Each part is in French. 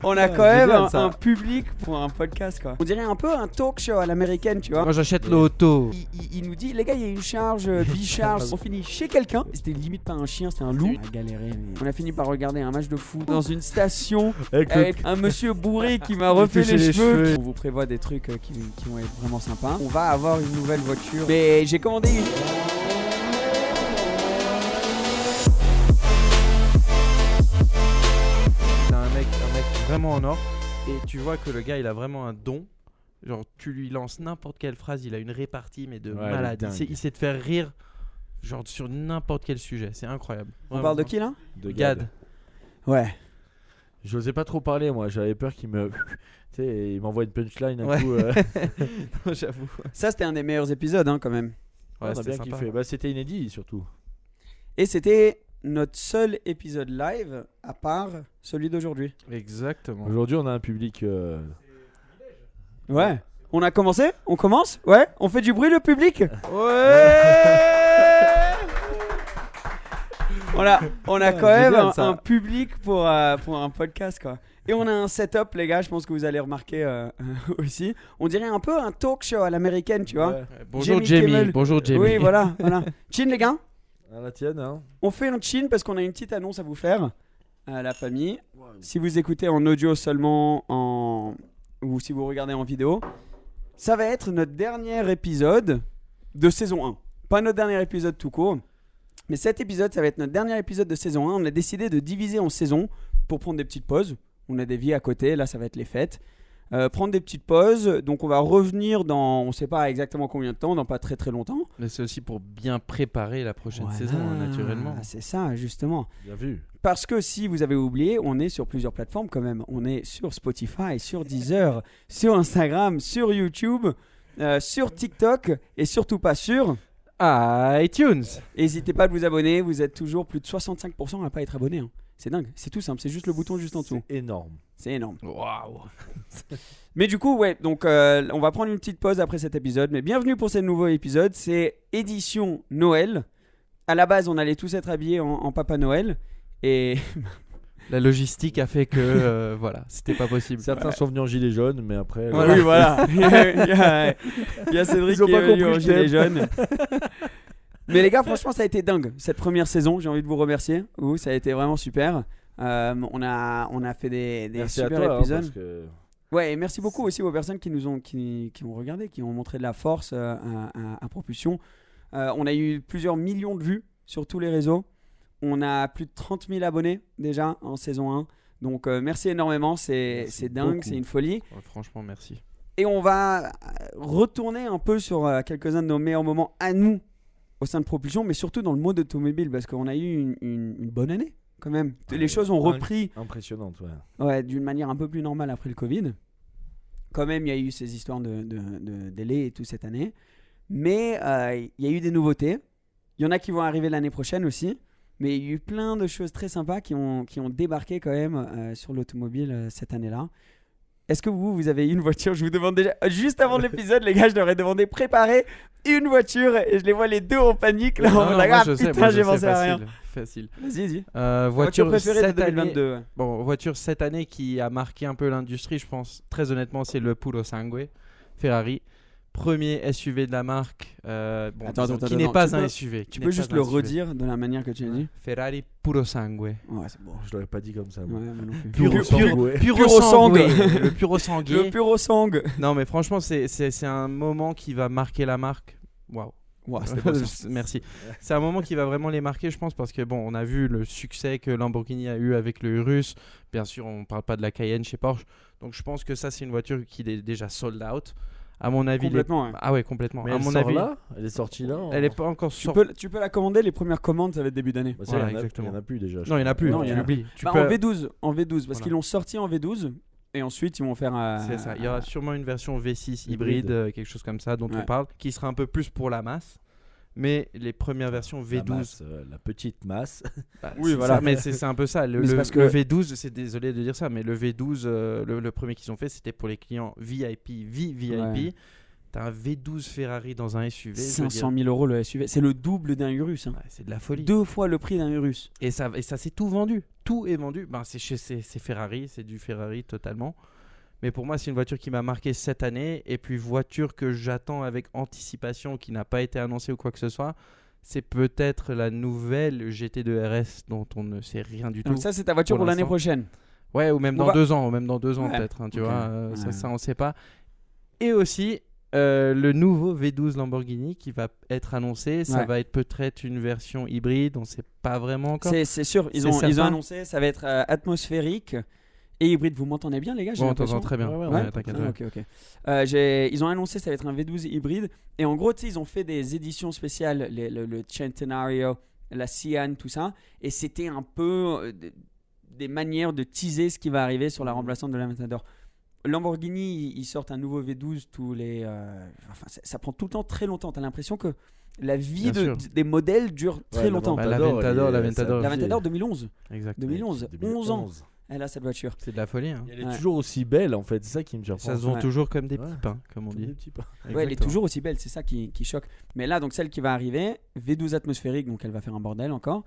On a quand même un public pour un podcast, quoi. On dirait un peu un talk show à l'américaine, tu vois. Moi j'achète l'auto. Il nous dit, les gars, il y a une charge, bicharge. On finit chez quelqu'un. C'était limite pas un chien, c'était un loup. On a galéré, mais on a fini par regarder un match de foot dans une station avec un monsieur bourré qui m'a refait les cheveux. On vous prévoit des trucs qui vont être vraiment sympas. On va avoir une nouvelle voiture. Mais j'ai commandé une. Un mec vraiment en or, et tu vois que le gars il a vraiment un don. Genre tu lui lances n'importe quelle phrase, il a une répartie mais de malade. Il sait te faire rire genre sur n'importe quel sujet, c'est incroyable. On parle de qui là? De Gad. Ouais. J'osais pas trop parler, moi, j'avais peur qu'il me. Tu sais, il m'envoie une punchline un coup. Non, j'avoue. Ça c'était un des meilleurs épisodes quand même. Ouais, on a bien kiffé. Bah, c'était inédit surtout. Et c'était notre seul épisode live à part celui d'aujourd'hui. Exactement. Aujourd'hui, on a un public. Ouais. On a commencé? On commence? Ouais. On fait du bruit le public? Ouais. on a quand même un public pour un podcast, quoi. Et on a un setup, les gars, je pense que vous allez remarquer aussi. On dirait un peu un talk show à l'américaine, tu vois. Ouais. Bonjour Jamie. Bonjour Jamie. Oui, voilà. Chin, les gars. À la tienne, hein. On fait un chin parce qu'on a une petite annonce à vous faire à la famille. Si vous écoutez en audio seulement ou si vous regardez en vidéo, ça va être notre dernier épisode de saison 1. Pas notre dernier épisode tout court, mais cet épisode, ça va être notre dernier épisode de saison 1. On a décidé de diviser en saisons pour prendre des petites pauses. On a des vies à côté, là ça va être les fêtes. Prendre des petites pauses, donc on va revenir dans, on sait pas exactement combien de temps, dans pas très très longtemps. Mais c'est aussi pour bien préparer la prochaine saison, naturellement. C'est ça, justement. Bien vu. Parce que si vous avez oublié, on est sur plusieurs plateformes quand même. On est sur Spotify, sur Deezer, sur Instagram, sur YouTube, sur TikTok et surtout pas sur iTunes. N'hésitez pas à vous abonner, vous êtes toujours plus de 65% à pas être abonné. C'est dingue, c'est tout simple, c'est juste le bouton juste en dessous. C'est énorme. C'est énorme. Waouh. Mais du coup, ouais, donc on va prendre une petite pause après cet épisode. Mais bienvenue pour ce nouveau épisode, c'est édition Noël. À la base, on allait tous être habillés en Papa Noël. Et la logistique a fait que voilà, c'était pas possible. Certains sont venus en gilet jaune, mais après. Voilà. Oui, voilà. il y a Cédric qui est venu en gilet jaune. Mais les gars, franchement, ça a été dingue cette première saison. J'ai envie de vous remercier. Ça a été vraiment super. On a fait des merci super à toi, épisodes. Parce que... Ouais, et merci beaucoup aussi aux personnes qui ont regardé, qui ont montré de la force à Propulsion. On a eu plusieurs millions de vues sur tous les réseaux. On a plus de 30 000 abonnés déjà en saison 1. Donc merci énormément, c'est dingue, beaucoup. C'est une folie. Ouais, franchement, merci. Et on va retourner un peu sur quelques-uns de nos meilleurs moments à nous au sein de Propulsion, mais surtout dans le monde automobile, parce qu'on a eu une bonne année quand même. Les choses ont repris impressionnante, ouais, d'une manière un peu plus normale après le Covid. Quand même, il y a eu ces histoires de délai et tout cette année. Mais il y a eu des nouveautés. Il y en a qui vont arriver l'année prochaine aussi. Mais il y a eu plein de choses très sympas qui ont débarqué quand même sur l'automobile cette année-là. Est-ce que vous avez une voiture? Je vous demande déjà, juste avant l'épisode, les gars, je leur ai demandé préparer une voiture et je les vois les deux en panique. Là, putain, j'ai pensé à rien. Facile. Vas-y. Voiture préférée cette de 2022. Année, bon, voiture cette année qui a marqué un peu l'industrie, je pense, très honnêtement, c'est le Puro Sangue Ferrari. Premier SUV de la marque, qui n'est pas un SUV. Tu peux juste le redire de la manière que tu as dit? Ferrari Puro Sangue. Ouais, c'est bon. Je l'aurais pas dit comme ça. Ouais, moi non plus. Puro Sangue. Le Puro Sangue. Le Puro Sangue. Non, mais franchement, c'est un moment qui va marquer la marque. Waouh. Wow, c'était pas ça. Merci. C'est un moment qui va vraiment les marquer, je pense, parce que bon, on a vu le succès que Lamborghini a eu avec le Urus. Bien sûr, on parle pas de la Cayenne chez Porsche. Donc, je pense que ça, c'est une voiture qui est déjà sold out. À mon avis, complètement. Ouais. Ah ouais, complètement. Mais à elle mon sort avis, là. Elle est sortie là. Elle est pas encore sortie. Tu peux la commander. Les premières commandes, ça va être début d'année. Bah, voilà, il exactement. y en a plus déjà. Non, il y en a plus. Non, tu l'oublies. En V12, parce qu'ils l'ont sorti en V12 et ensuite ils vont faire. C'est ça. Il y aura sûrement une version V6 hybride, quelque chose comme ça dont on parle, qui sera un peu plus pour la masse. Mais les premières versions V12, la petite masse. Oui, voilà. Ça, mais c'est un peu ça. Le V12, c'est désolé de dire ça, mais le V12, le premier qu'ils ont fait, c'était pour les clients VIP, VIP. T'as un V12 Ferrari dans un SUV. 500 000 euros le SUV. C'est le double d'un Urus. Hein. Ouais, c'est de la folie. 2 fois le prix d'un Urus. Et ça c'est tout vendu. Tout est vendu. Ben, c'est Ferrari, c'est du Ferrari totalement. Mais pour moi, c'est une voiture qui m'a marqué cette année. Et puis, voiture que j'attends avec anticipation, qui n'a pas été annoncée ou quoi que ce soit. C'est peut-être la nouvelle GT2 RS dont on ne sait rien du tout. Donc ça, c'est ta voiture pour l'année prochaine. Ouais, ou même dans 2 ans. Ou même dans 2 ans, ouais. peut-être. Hein, tu vois, ça, on ne sait pas. Et aussi, le nouveau V12 Lamborghini qui va être annoncé. Ça va être peut-être une version hybride. On ne sait pas vraiment encore. C'est sûr. Ils ont annoncé. Ça va être atmosphérique. Et hybride, vous m'entendez bien les gars? On t'entend très bien. Ouais, t'inquiète. Ok. Ils ont annoncé ça va être un V12 hybride. Et en gros, ils ont fait des éditions spéciales, le Centenario, la Sian, tout ça. Et c'était un peu des manières de teaser ce qui va arriver sur la remplaçante de l'Aventador. Lamborghini, ils sortent un nouveau V12 tous les... ça prend tout le temps très longtemps. T'as l'impression que la vie des modèles dure très longtemps. L'Aventador 2011. Exactement. 2011. 11 ans. Elle a cette voiture. C'est de la folie. Hein. Elle est toujours aussi belle en fait, c'est ça qui me surprend. Ça se vend toujours comme des petits pains, comme on dit. Des petits pains. Ouais, elle est toujours aussi belle, c'est ça qui choque. Mais là, donc celle qui va arriver, V12 atmosphérique, donc elle va faire un bordel encore.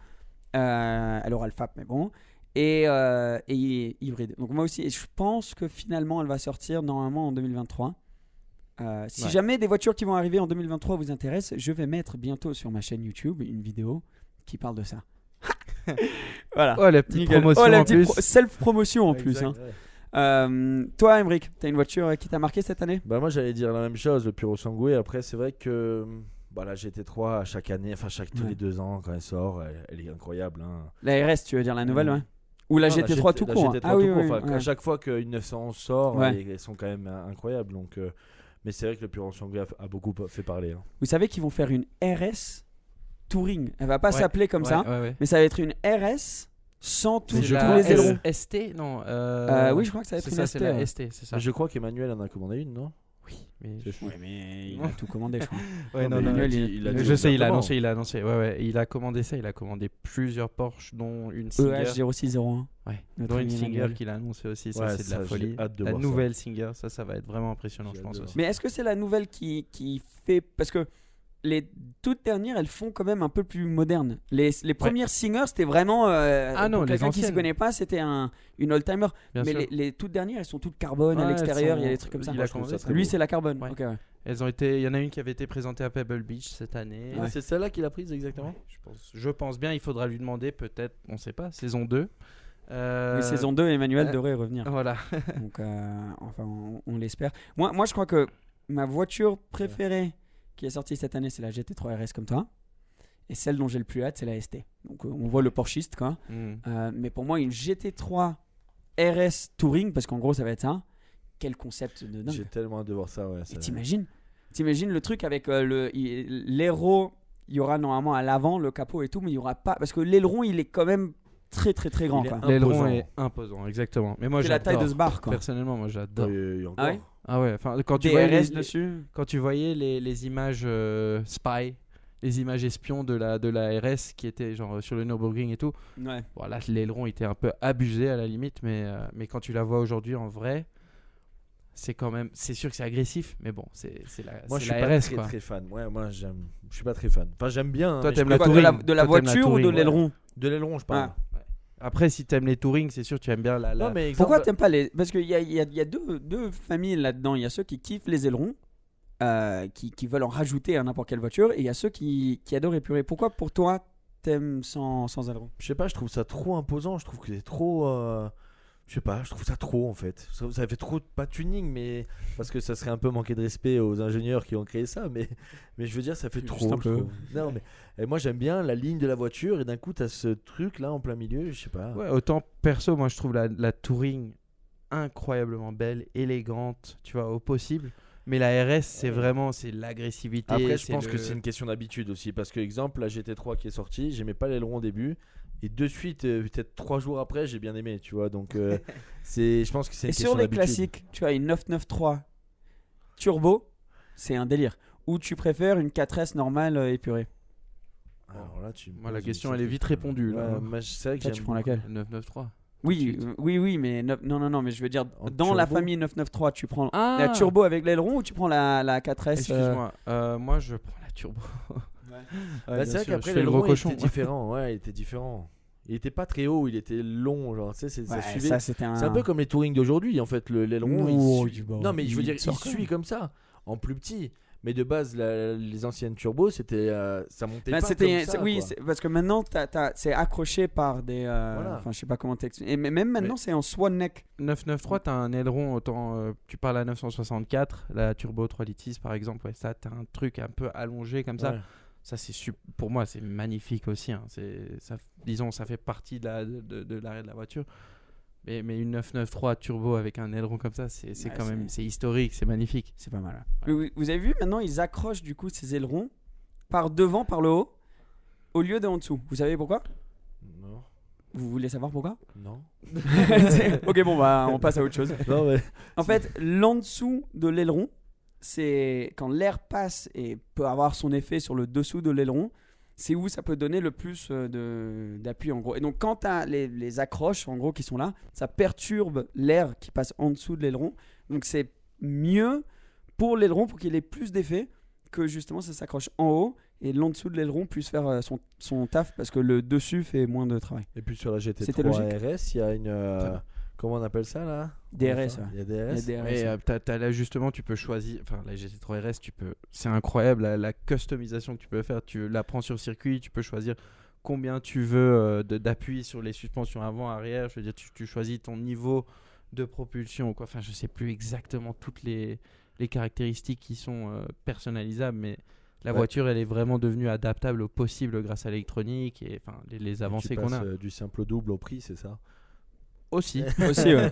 Elle aura le FAP, mais bon. Et hybride. Donc moi aussi, et je pense que finalement, elle va sortir normalement en 2023. Si jamais des voitures qui vont arriver en 2023 vous intéressent, je vais mettre bientôt sur ma chaîne YouTube une vidéo qui parle de ça. Voilà. Oh, la petite promotion en plus. Self-promotion en plus. Hein. Toi, Emric, t'as une voiture qui t'a marqué cette année? Moi, j'allais dire la même chose, le Puro Sangue. Après, c'est vrai que la GT3, à chaque année, tous les 2 ans, quand elle sort, elle est incroyable. Hein. La RS, tu veux dire la nouvelle, ouais? Ou la GT3 tout court? À chaque fois qu'une 911 sort, elles sont quand même incroyables. Donc, mais c'est vrai que le Puro Sangue a beaucoup fait parler. Hein. Vous savez qu'ils vont faire une RS Touring. Elle va pas s'appeler comme ça, mais ça va être une RS sans tous les ailerons. ST, non. Oui, je crois que ça va être une ST. C'est la ST, c'est ça. Mais je crois qu'Emmanuel en a commandé une, non? Oui, mais il a tout commandé, je crois. Je sais, il a annoncé. Ouais, il a commandé ça. Il a commandé plusieurs Porsche, dont une Singer. EH0601. Ouais. Dont une Singer qu'il a annoncé aussi. Ça, c'est de la folie. La nouvelle Singer, ça va être vraiment impressionnant, je pense aussi. Mais est-ce que c'est la nouvelle qui fait, parce que les toutes dernières, elles font quand même un peu plus moderne. Les premières Singer, c'était vraiment pour quelqu'un qui ne s'y connaît pas, c'était une old-timer. Mais les toutes dernières, elles sont toutes carbone à l'extérieur, il y a des trucs comme ça. Lui, c'est la carbone. Ouais. Okay, ouais. Il y en a une qui avait été présentée à Pebble Beach cette année. C'est celle-là qu'il a prise exactement. Je pense bien, il faudra lui demander peut-être, on ne sait pas, saison 2. Oui, saison 2, Emmanuel devrait revenir. Voilà. Donc, on l'espère. Moi, je crois que ma voiture préférée qui est sortie cette année, c'est la GT3 RS comme toi. Et celle dont j'ai le plus hâte, c'est la ST. Donc on voit le Porschiste, quoi. Mais pour moi, une GT3 RS Touring, parce qu'en gros, ça va être ça. Quel concept de dingue. J'ai tellement hâte de voir ça. Et t'imagines le truc avec l'aéro, il y aura normalement à l'avant le capot et tout, mais il n'y aura pas. Parce que l'aileron, il est quand même très très très grand. L'aileron est imposant, exactement. Mais moi, c'est la taille de ce bar, quoi. Personnellement, moi, j'adore. Ah ouais? Ah ouais, enfin quand tu voyais dessus, quand tu voyais les images spy, les images espions de la RS qui étaient genre sur le Nürburgring et tout. Ouais. Voilà, l'aileron était un peu abusé à la limite, mais quand tu la vois aujourd'hui en vrai, c'est quand même, c'est sûr que c'est agressif, mais bon, c'est la moi, c'est je suis la pas RS très, quoi. très fan. Ouais, moi je suis pas très fan. Enfin, j'aime bien. Toi, hein, t'aimes la touring. De la voiture ou de l'aileron? De l'aileron, je parle. Après, si t'aimes les touring, c'est sûr que tu aimes bien la... Non, mais exemple... Pourquoi t'aimes pas les... Parce qu'il y a deux familles là-dedans. Il y a ceux qui kiffent les ailerons, qui veulent en rajouter à n'importe quelle voiture, et il y a ceux qui adorent épurer. Pourquoi pour toi t'aimes sans ailerons? Je sais pas, je trouve ça trop imposant. Je trouve que c'est trop... Je sais pas, je trouve ça trop en fait. Ça fait trop pas tuning, mais parce que ça serait un peu manquer de respect aux ingénieurs qui ont créé ça, mais je veux dire, ça fait trop. Non, mais et moi j'aime bien la ligne de la voiture et d'un coup t'as ce truc là en plein milieu, je sais pas. Ouais, autant perso, moi je trouve la touring incroyablement belle, élégante, tu vois, au possible. Mais la RS, c'est vraiment l'agressivité. Après, je pense que c'est une question d'habitude aussi, parce que exemple la GT3 qui est sortie, j'aimais pas l'aileron au début. Et de suite, peut-être 3 jours après, j'ai bien aimé, tu vois. Donc, je pense que c'est une question d'habitude. Et sur les classiques, tu as une 993 turbo, c'est un délire. Ou tu préfères une 4S normale épurée? Alors là, moi, la question, elle est vite répondue. Là. C'est vrai que tu prends laquelle? 993. Oui, mais non, mais je veux dire, En dans la turbo famille 993, tu prends la turbo avec l'aileron ou tu prends la 4S Excuse-moi, moi je prends la turbo. Bah, c'est vrai qu'après, l'aileron il était différent. Ouais, il était différent. Il était pas très haut, il était long. Genre, tu sais, ça suivait. C'est un peu comme les touring d'aujourd'hui, en fait. L'aileron, non, mais je veux dire, il suit comme ça, en plus petit. Mais de base, les anciennes turbos, c'était ça montait pas comme ça. Oui, parce que maintenant, c'est accroché par des. Enfin, je sais pas comment t'expliquer. Mais même maintenant, c'est en swan neck. 993, t'as un aileron autant. Tu parles à 964, la turbo 3 litres 6 par exemple. Ouais, ça, t'as un truc un peu allongé comme ça. Ça, pour moi, c'est magnifique aussi. Hein. Disons, ça fait partie de l'arrêt de la voiture. Mais une 993 turbo avec un aileron comme ça, c'est quand même c'est historique, c'est magnifique. C'est pas mal. Ouais. Vous avez vu, maintenant, ils accrochent du coup ces ailerons par devant, par le haut, au lieu d'en dessous. Vous savez pourquoi ? Non. Vous voulez savoir pourquoi ? Non. Ok, bon, bah, on passe à autre chose. Non, mais... En fait, l'en dessous de l'aileron, c'est quand l'air passe et peut avoir son effet sur le dessous de l'aileron, c'est où ça peut donner le plus d'appui en gros. Et donc quand tu as les accroches en gros qui sont là, ça perturbe l'air qui passe en dessous de l'aileron. Donc c'est mieux pour l'aileron pour qu'il ait plus d'effet que justement ça s'accroche en haut et l'en dessous de l'aileron puisse faire son taf parce que le dessus fait moins de travail. Et puis sur la GT3 RS, il y a une... Comment on appelle ça là ? DRS. Il y a DRS. Et t'as là justement, tu peux choisir. Enfin, la GT3 RS, c'est incroyable la customisation que tu peux faire. Tu la prends sur circuit, tu peux choisir combien tu veux d'appui sur les suspensions avant, arrière. Je veux dire, tu choisis ton niveau de propulsion. Quoi. Enfin, je sais plus exactement toutes les caractéristiques qui sont personnalisables, mais la voiture, elle est vraiment devenue adaptable au possible grâce à l'électronique et enfin les avancées qu'on a. Du simple au double au prix, c'est ça ? Aussi, ouais.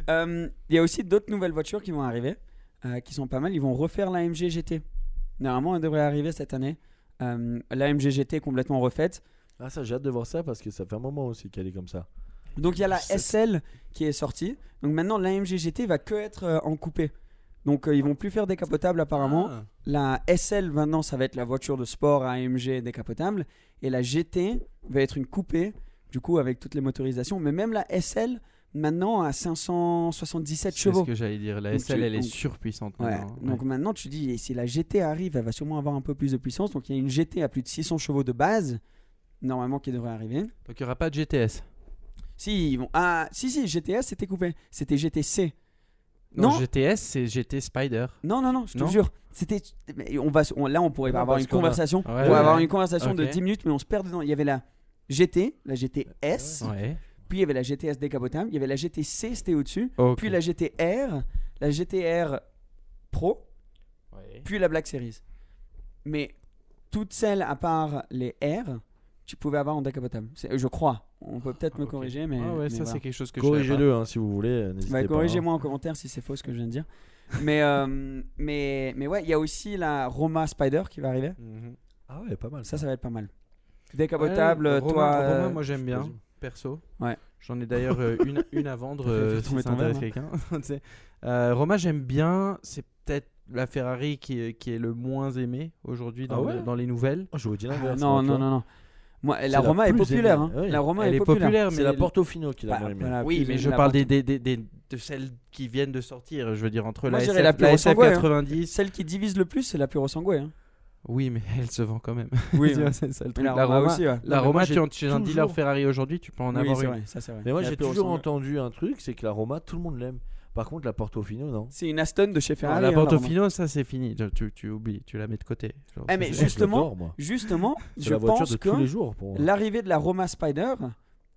Il y a aussi d'autres nouvelles voitures qui vont arriver, qui sont pas mal. Ils vont refaire l'AMG GT. Normalement, elle devrait arriver cette année. L'AMG GT complètement refaite. Ah ça, j'ai hâte de voir ça parce que ça fait un moment aussi qu'elle est comme ça. Donc il y a la SL qui est sortie. Donc maintenant, l'AMG GT va que être en coupé. Donc ils vont plus faire décapotable apparemment. La SL maintenant, ça va être la voiture de sport AMG décapotable. Et la GT va être une coupée. Du coup, avec toutes les motorisations, mais même la SL maintenant à 577 chevaux. C'est ce que j'allais dire. La SL, elle est surpuissante maintenant. Ouais. Donc maintenant, tu dis, si la GT arrive, elle va sûrement avoir un peu plus de puissance. Donc il y a une GT à plus de 600 chevaux de base, normalement, qui devrait arriver. Donc il n'y aura pas de GTS. Si, ils vont. Ah, si, GTS, c'était coupé. C'était GTC. Non, GTS, c'est GT Spider. Non, je te jure. C'était. Là, on pourrait avoir une conversation. On pourrait avoir une conversation de 10 minutes, mais on se perd dedans. Il y avait la GT, la GTS, puis il y avait la GTS décapotable, il y avait la GTC, c'était au-dessus, puis la GTR, la GTR Pro, puis la Black Series. Mais toutes celles à part les R, tu pouvais avoir en décapotable. Je crois. On peut peut-être me corriger, mais. Mais ça, c'est quelque chose que corrigez-le si vous voulez. Corrigez-moi en commentaire si c'est faux ce que je viens de dire. mais ouais, il y a aussi la Roma Spider qui va arriver. Ah ouais, pas mal. Ça va être pas mal. Décapotable, Roma, moi j'aime bien, perso. Ouais. J'en ai d'ailleurs une à vendre si ça intéresse quelqu'un. Roma, j'aime bien. C'est peut-être la Ferrari qui est le moins aimé aujourd'hui dans les nouvelles. Je vous dis l'inverse. Non. Moi, la Roma est populaire. Hein. Oui. La Roma elle est populaire, mais c'est la Portofino qui l'a moins aimé. Oui, mais je parle de celles qui viennent de sortir. Je veux dire, entre la SF90. Celle qui divise le plus, c'est la Puro Sangue. Hein. Oui, mais elle se vend quand même. Oui, c'est ça le truc. La Roma aussi. Ouais. La Roma, chez un dealer Ferrari aujourd'hui, tu peux en avoir une. Vrai, ça, c'est vrai. Mais moi, j'ai toujours entendu un truc, c'est que la Roma, tout le monde l'aime. Par contre, la Portofino, non. C'est une Aston de chez Ferrari. La Portofino, ça c'est fini. Tu oublies, tu la mets de côté. Mais justement, je pense que l'arrivée de la Roma Spider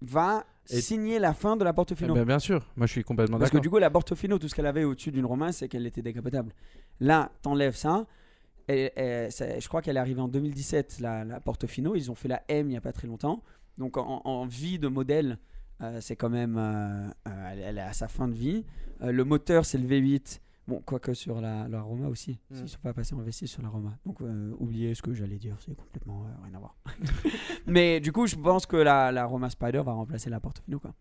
va signer la fin de la Portofino. Bien sûr, moi je suis complètement d'accord. Parce que du coup, la Portofino, tout ce qu'elle avait au-dessus d'une Roma, c'est qu'elle était décapotable. Là, t'enlèves ça. Je crois qu'elle est arrivée en 2017, la Portofino. Ils ont fait la M il n'y a pas très longtemps. Donc en vie de modèle, c'est quand même elle est à sa fin de vie. Le moteur, c'est le V8. Bon, quoique sur la Roma aussi. Ils ne sont pas passés en V6 sur la Roma. Donc oubliez ce que j'allais dire, c'est complètement rien à voir. Mais du coup, je pense que la Roma Spider va remplacer la Portofino, quoi.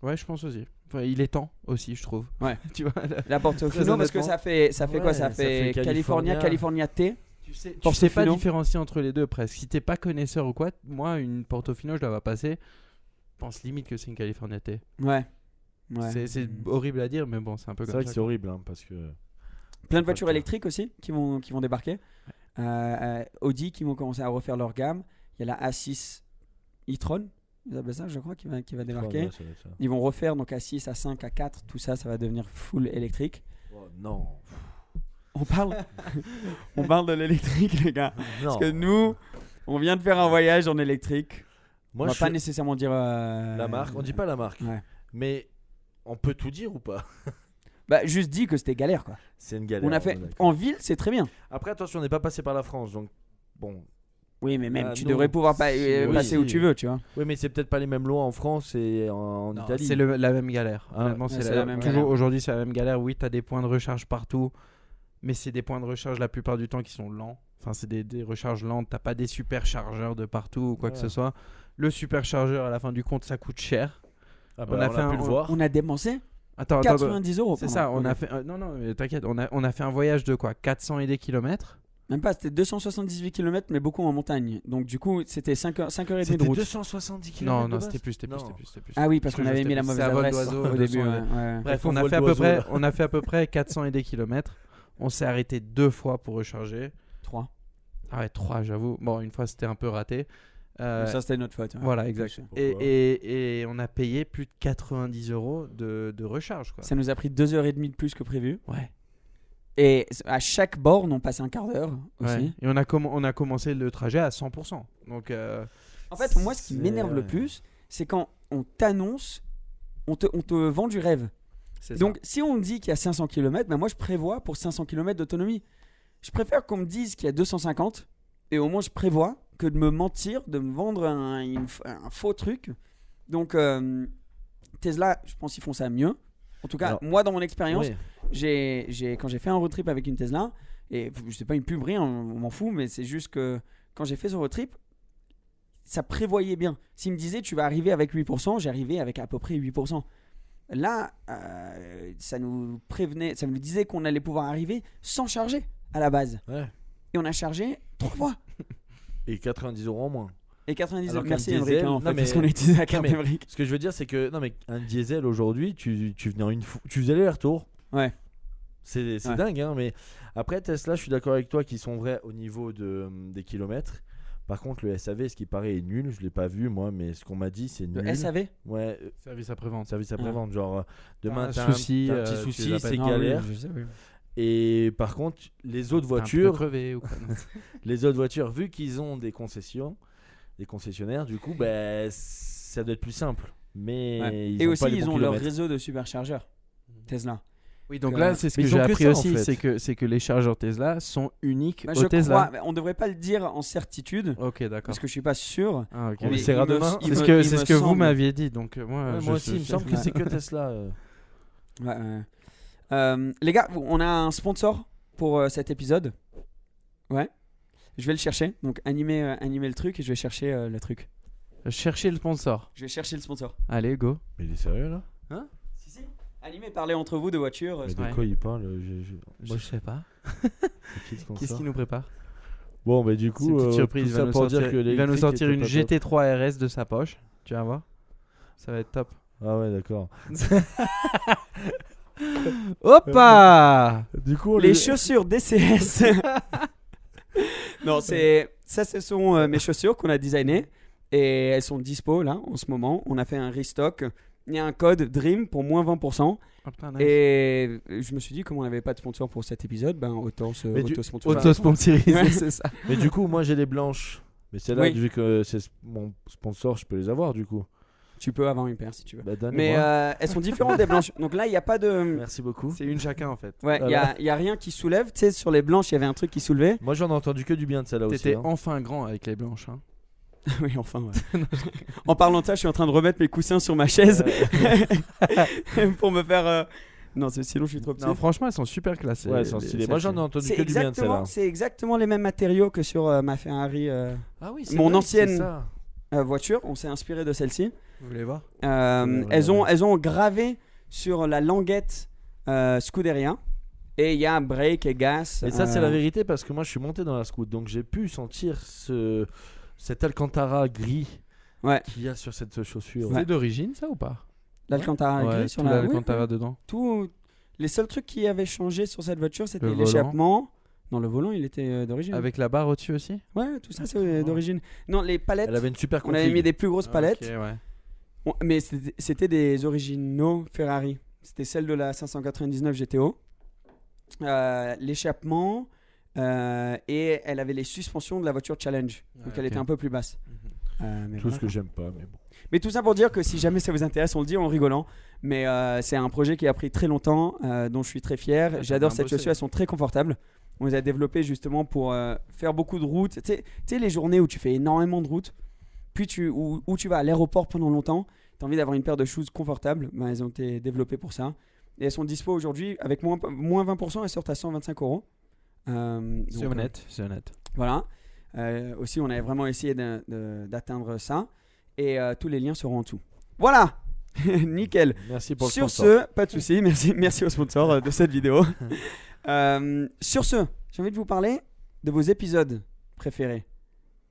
Ouais, je pense aussi. Enfin, il est temps aussi, je trouve. Ouais. Tu vois, la Portofino, parce que ça fait quoi? Ça fait California T. Tu sais pas différencier entre les deux presque. Si t'es pas connaisseur ou quoi, moi une Portofino, je la vois passer. pense limite que c'est une California T. Ouais. C'est horrible à dire, mais bon, c'est un peu C'est comme vrai ça. que c'est horrible parce que. Plein de voitures électriques aussi qui vont débarquer. Audi qui vont commencer à refaire leur gamme. Il y a la A6 e-tron, ils appellent ça, je crois, qui va débarquer. Ouais, ça va être ça. Ils vont refaire donc A6, A5, A4, tout ça, ça va devenir full électrique. Oh, non. On parle de l'électrique, les gars. Non. Parce que nous, on vient de faire un voyage en électrique. Moi, on va je pas suis- nécessairement dire la marque, on dit pas la marque. Ouais. Mais on peut tout dire ou pas? Bah, juste dit que c'était galère, quoi. C'est une galère. On a fait d'accord. en ville, c'est très bien. Après, attention, on n'est pas passé par la France, donc bon. Oui, mais même tu non. devrais pouvoir passer où tu veux, tu vois. Oui, mais c'est peut-être pas les mêmes lois en France et en Non, Italie. c'est la même galère. Ah, Honnêtement, ouais, c'est la même galère. toujours aujourd'hui, c'est la même galère. Oui, tu as des points de recharge partout, mais c'est des points de recharge la plupart du temps qui sont lents. Enfin, c'est des recharges lentes. T'as pas des superchargeurs de partout ou quoi que ce soit. Le superchargeur, à la fin du compte, ça coûte cher. Ah bah, on a on fait a pu un- le voir. On a dépensé Attends, 90 euros. c'est pardon. ça. On Ok. a fait non, mais t'inquiète. On a fait un voyage de quoi 400 et des kilomètres. Même pas, c'était 278 km, mais beaucoup en montagne. Donc, du coup, c'était 5h30 de C'était route. 270 km. Non, de non, base c'était plus. Non. Ah oui, parce Parce que qu'on avait je mis la sais, mauvaise c'est à vol adresse d'oiseau, au début. 200, ouais. Bref, On a vol fait à peu d'oiseau, près, là. on a fait à peu près 400 et des kilomètres. On s'est arrêté 2 fois pour recharger. 3. Ah ouais, 3, j'avoue. Bon, une fois c'était un peu raté. Ça, c'était notre faute. ouais. Voilà, exact. Pourquoi Et on a payé plus de 90 euros de recharge, quoi. Ça nous a pris 2h30 de plus que prévu. Ouais. Et à chaque borne, on passait un quart d'heure aussi. Ouais. Et on a commencé le trajet à 100%. Donc, En fait, moi, ce qui m'énerve le plus, c'est quand on t'annonce, on te vend du rêve. c'est Donc, si on me dit qu'il y a 500 km, ben moi, je prévois pour 500 km d'autonomie. Je préfère qu'on me dise qu'il y a 250 et au moins, je prévois que de me mentir, de me vendre un faux truc. Donc, Tesla, je pense qu'ils font ça mieux. En tout cas, Alors, moi, dans mon expérience, Oui. quand j'ai fait un road trip avec une Tesla, et c'est pas une pub, rien, on m'en fout, mais c'est juste que quand j'ai fait ce road trip, ça prévoyait bien. S'il me disait tu vas arriver avec 8%, j'arrivais avec à peu près 8%. Là, ça nous prévenait, ça nous disait qu'on allait pouvoir arriver sans charger à la base. Ouais. Et on a chargé 3 fois. Et 90 euros en moins. Et 90 Alors euros. qu'un Merci diesel- Emmerich, en non, fait, mais- parce qu'on a utilisé la carte mais- Emmerich. Ce que je veux dire, c'est que non, mais un diesel aujourd'hui, tu venais tu faisais aller-retour. Ouais. C'est Ouais. dingue, hein. Mais après, Tesla, je suis d'accord avec toi qu'ils sont vrais au niveau des kilomètres. Par contre, le SAV, ce qui paraît, est nul. Je l'ai pas vu, moi, mais ce qu'on m'a dit, c'est nul. Le SAV. Ouais, service après-vente. service après-vente. Genre, demain, T'as un t'as souci, t'as un petit tu les souci, appelles. c'est Non, galère. Oui, je sais, oui. Et par contre, les autres T'as un pneu voitures, crevé ou quoi. les autres voitures, vu qu'ils ont des concessionnaires, du coup, bah, ça doit être plus simple. Mais Ouais. ils Et ont aussi, pas les ils bons ont leur kilomètres. réseau de superchargeurs. Tesla. Oui, donc Donc, là, c'est ce mais que ils j'ai ont que appris ça, en aussi, fait. c'est que les chargeurs Tesla sont uniques Bah, au je Tesla. crois, on devrait pas le dire en certitude Ok, d'accord. parce que je suis pas sûr. Ah, ok. On Mais essaiera il me- demain. il C'est me- ce que, il c'est me ce que vous semble. m'aviez dit, donc moi, Ouais, moi aussi, il me semble que Ouais. c'est que Tesla. Ouais. Les gars, on a un sponsor pour cet épisode. Ouais. Je vais le chercher. Donc animer le truc et je vais chercher le truc. Cherchez le sponsor. Je vais chercher le sponsor. Allez, go. Mais il est sérieux là? Si si. Animer, parler entre vous de voiture. Mais de Ouais. quoi il parle? Moi, je sais pas. Qui se pense Qu'est-ce ça qu'il nous prépare? Bon, bah du C'est coup, une petite surprise. tout Il va ça nous pour sortir, dire que il va nous l'électrique sortir était une pas top. GT3 RS de sa poche. Tu vas voir. Ça va être top. Ah ouais, d'accord. Hoppa! Du coup, Les chaussures DCS. Non, ça ce sont mes chaussures qu'on a designées et elles sont dispo là en ce moment. On a fait un restock. Il y a un code DREAM pour moins 20%. Oh, putain, nice. Et je me suis dit, comme on n'avait pas de sponsor pour cet épisode, ben autant se Mais auto-sponsoriser. Auto-sponsorisé, Ouais. c'est ça. Mais du coup, moi j'ai les blanches. Mais c'est là, Oui. vu que c'est mon sponsor, je peux les avoir du coup. Tu peux avoir une paire si tu veux. Bah, donne-moi. Mais elles sont différentes des blanches. Donc là, il n'y a pas de. Merci beaucoup. C'est une chacun en fait. Ouais, il Voilà. y a rien qui soulève. Tu sais, sur les blanches, il y avait un truc qui soulevait. Moi j'en ai entendu que du bien de celle-là aussi. T'étais hein. enfin grand avec les blanches. Hein. Oui, enfin, ouais. En parlant de ça, je suis en train de remettre mes coussins sur ma chaise pour me faire. Non, sinon, je suis trop petit. Non, franchement, elles sont super classées. Ouais, elles sont stylées. Moi j'en ai entendu C'est que du bien de celle-là. exactement les mêmes matériaux que sur ma Ferrari Ah oui, Mon vrai, ancienne- c'est ça. voiture. On s'est inspiré de celle-ci. Vous voulez voir? Ouais, Elles ouais. ont gravé sur la languette Scuderia. Et il y a break et gas. Et ça, c'est la vérité parce que moi je suis monté dans la Scoot donc j'ai pu sentir cet Alcantara gris qu'il y a sur cette chaussure. C'est d'origine ça ou pas? L'Alcantara gris sur tout la... l'Alcantara dedans. Les seuls trucs qui avaient changé sur cette voiture, c'était Le l'échappement. Non, le volant, il était d'origine. Avec la barre au-dessus aussi? Ouais, tout ça, c'est d'origine. Non, les palettes, Elle avait une super on avait mis des plus grosses palettes. Ok, ouais. Mais c'était des originaux Ferrari. C'était celle de la 599 GTO. L'échappement et elle avait les suspensions de la voiture Challenge. Donc elle était un peu plus basse. Mais Tout ce que j'aime pas, mais bon. Mais tout ça pour dire que si jamais ça vous intéresse, on le dit en rigolant. Mais c'est un projet qui a pris très longtemps, dont je suis très fier. Ouais, J'adore t'as cette bossé. chaussure, elles sont très confortables. On les a développées justement pour faire beaucoup de routes. Tu sais, les journées où tu fais énormément de routes, puis où tu vas à l'aéroport pendant longtemps, tu as envie d'avoir une paire de shoes confortables. Ben, elles ont été développées pour ça. Et elles sont dispo aujourd'hui avec moins 20%, elles sortent à 125 €. C'est honnête, c'est honnête. Voilà. Aussi, on avait vraiment essayé d'atteindre ça. Et tous les liens seront en dessous. Voilà. Nickel. Merci pour le Sur sponsor. ce, pas de souci. Merci au sponsor de cette vidéo. Sur ce, j'ai envie de vous parler de vos épisodes préférés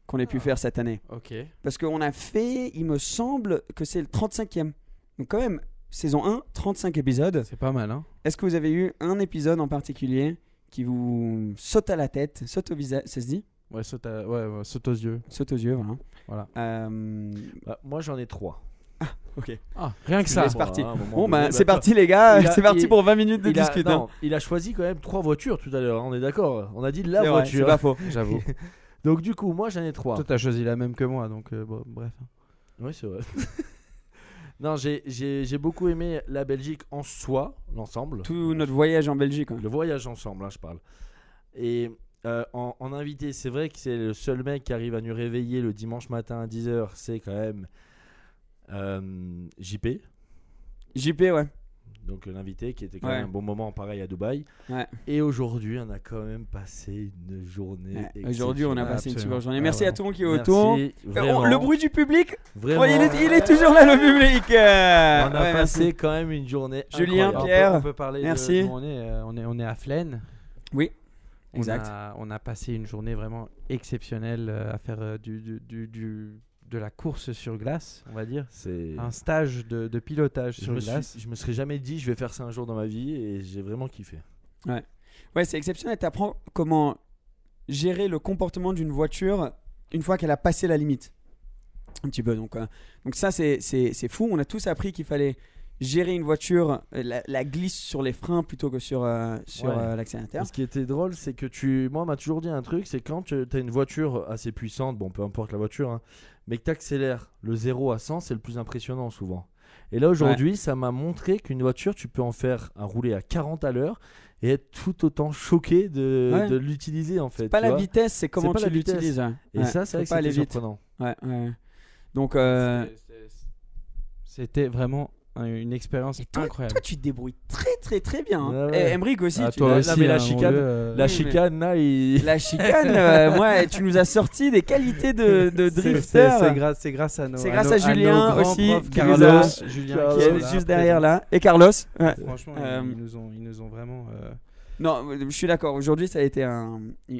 qu'on ait pu faire cette année. Ok. Parce qu'on a fait, il me semble que c'est le 35e. Donc quand même, saison 1, 35 épisodes. C'est pas mal, hein? Est-ce que vous avez eu un épisode en particulier qui vous saute à la tête, saute au visage, ça se dit? Ouais, saute aux yeux. Saute aux yeux, voilà. Bah, moi, j'en ai 3. Ok. Ah, rien que ça. C'est parti. À un moment Bon, donné, bah, c'est parti les gars, c'est parti pour 20 minutes de discute. non, il a choisi quand même 3 voitures tout à l'heure, hein, on est d'accord. On a dit la C'est vrai, voiture. c'est pas faux. J'avoue. Donc du coup, moi j'en ai 3. Toi, t'as choisi la même que moi, donc bon, bref. Oui, c'est vrai. Non, j'ai beaucoup aimé la Belgique en soi, l'ensemble. Tout notre voyage en Belgique. Hein. Le voyage ensemble, hein, je parle. Et en invité, c'est vrai que c'est le seul mec qui arrive à nous réveiller le dimanche matin à 10h, c'est quand même JP. JP, ouais. Donc l'invité qui était quand Ouais. même un bon moment pareil à Dubaï. Ouais. Et aujourd'hui, on a quand même passé une journée. Aujourd'hui, on a passé une super journée. Merci à tout le monde qui est Merci, autour. vraiment. Le bruit du public, Vraiment. ouais, il est toujours là, le public. On a Ouais, passé merci. quand même une journée Julien, incroyable. Pierre, on peut parler merci. de on est à Flaine. Oui, exact. On a passé une journée vraiment exceptionnelle à faire de la course sur glace, on va dire. C'est... Un stage de pilotage sur glace. Je me serais jamais dit je vais faire ça un jour dans ma vie et j'ai vraiment kiffé. Ouais, c'est exceptionnel. Tu apprends comment gérer le comportement d'une voiture une fois qu'elle a passé la limite. Un petit peu. Donc ça, c'est fou. On a tous appris qu'il fallait gérer une voiture, la glisse sur les freins plutôt que sur l'accélérateur. Et ce qui était drôle, c'est que moi, on m'a toujours dit un truc, c'est quand tu as une voiture assez puissante, bon, peu importe la voiture, hein, mais que tu accélères le 0 à 100, c'est le plus impressionnant souvent. Et là, aujourd'hui, ça m'a montré qu'une voiture, tu peux en faire un rouler à 40 à l'heure et être tout autant choqué de l'utiliser, en fait. C'est pas tu la vois. vitesse, c'est comment pas tu la vitesse. l'utilises. Ouais. Et Ouais, ça, c'est vrai faut que pas aller c'était vite. surprenant. Ouais. Donc, C'était vraiment une expérience et toi, incroyable. toi, tu te débrouilles très très très bien. Hein. Ouais, ouais. Et Emric aussi. Ah, tu- toi Non, aussi, mais la hein, chicane, mon Dieu, La Oui, chicane, là, La chicane, moi, tu nous as sorti des qualités de drifter. C'est grâce à nos. C'est grâce à Julien nos grands aussi, profs, qui nous a- Carlos, Julien, Carlos, qui est là, juste présent. derrière là. Et Carlos. Ouais. Franchement, ils nous ont vraiment. Non, je suis d'accord. Aujourd'hui, ça a été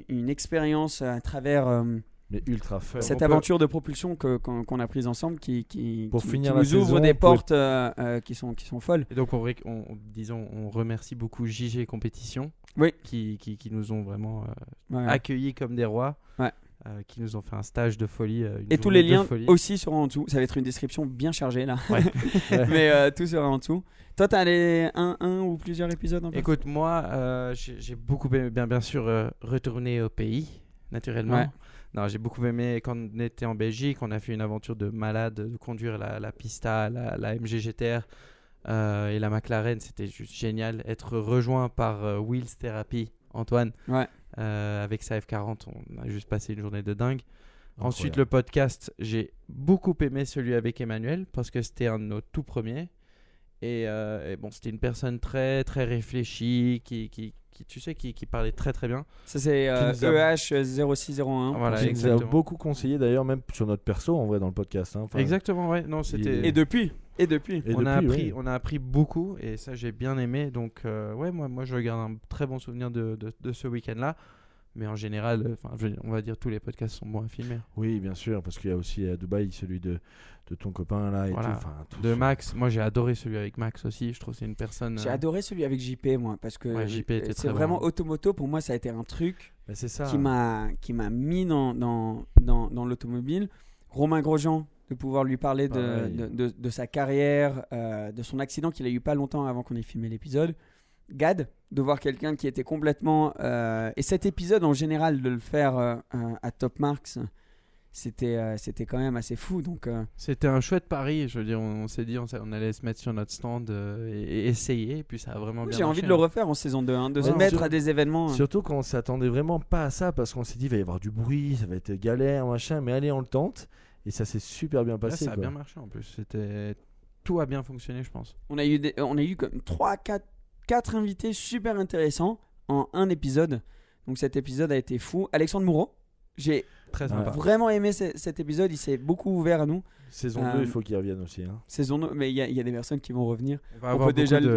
une expérience à travers mais ultra fun. cette on peut- aventure de propulsion qu'on a prise ensemble qui Pour qui finir nous la ouvre saison, des on pouvait- portes qui sont folles. Et donc, on remercie beaucoup JG Compétition. Oui. Qui nous ont vraiment Ouais. accueillis comme des rois. Ouais. Qui nous ont fait un stage de folie. Une Et tous journée les de liens folie. aussi seront en dessous. Ça va être une description bien chargée là. Ouais. Mais tout sera en dessous. Toi, t'as un ou plusieurs épisodes en plus. Écoute, moi, j'ai beaucoup aimé, bien sûr, retourner au pays, naturellement. Ouais. Non, j'ai beaucoup aimé quand on était en Belgique, on a fait une aventure de malade, de conduire la Pista, la MG GTR et la McLaren, c'était juste génial. Être rejoint par Wheels Therapy, Antoine, Ouais. avec sa F40, on a juste passé une journée de dingue. Ensuite, Incroyable. le podcast, j'ai beaucoup aimé celui avec Emmanuel parce que c'était un de nos tout premiers. Et bon, c'était une personne très très réfléchie qui tu sais, qui parlait très très bien. Ça, c'est Qui nous a- EH0601. Voilà, Qui nous a exactement. beaucoup conseillé d'ailleurs, même sur notre perso en vrai dans le podcast. Hein. Enfin, Exactement, ouais. Non, c'était. Et depuis. et on a depuis, ouais. on a appris beaucoup et ça j'ai bien aimé. Donc ouais, moi je garde un très bon souvenir de ce week-end-là. Mais en général, on va dire tous les podcasts sont bons à filmer. Oui, bien sûr, parce qu'il y a aussi à Dubaï celui de ton copain là et Voilà. tout. De Max, moi j'ai adoré celui avec Max aussi. Je trouve que c'est une personne. J'ai adoré celui avec JP, moi, parce que JP était c'est très vraiment bon. Automoto. Pour moi, ça a été un truc Mais c'est ça. qui m'a mis dans l'automobile. Romain Grosjean, de pouvoir lui parler de sa carrière, de son accident qu'il a eu pas longtemps avant qu'on ait filmé l'épisode. Gad, de voir quelqu'un qui était complètement... et cet épisode, en général, de le faire à Top Marks, c'était quand même assez fou. Donc, C'était un chouette pari. Je veux dire, on s'est dit on allait se mettre sur notre stand et essayer. Et puis ça a vraiment bien marché. J'ai envie de le refaire en saison 2, de se Ouais, mettre à des événements. Surtout qu'on s'attendait vraiment pas à ça, parce qu'on s'est dit il va y avoir du bruit, ça va être galère, machin, mais allez, on le tente. Et ça s'est super bien Là, passé. ça a bien marché en plus. Tout a bien fonctionné, je pense. On a eu comme 4 invités super intéressants en un épisode. Donc cet épisode a été fou. Alexandre Moureau, j'ai Très sympa. vraiment aimé cet épisode. Il s'est beaucoup ouvert à nous. Saison 2, il faut qu'il revienne aussi. Hein. Saison 2, mais il y a des personnes qui vont revenir. On va avoir peut déjà beaucoup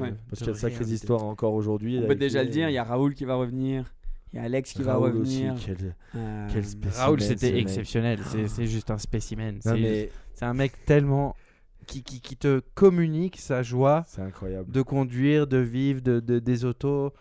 Ouais. Parce qu'il y a de sacrées histoires encore aujourd'hui. On peut déjà le dire. Il y a Raoul qui va revenir. Il y a Alex qui va revenir. Aussi, quel spécimen, Raoul, c'était ce mec. exceptionnel. C'est juste un spécimen. Non, mais C'est un mec tellement qui te communique sa joie c'est incroyable. de conduire, de vivre, des autos.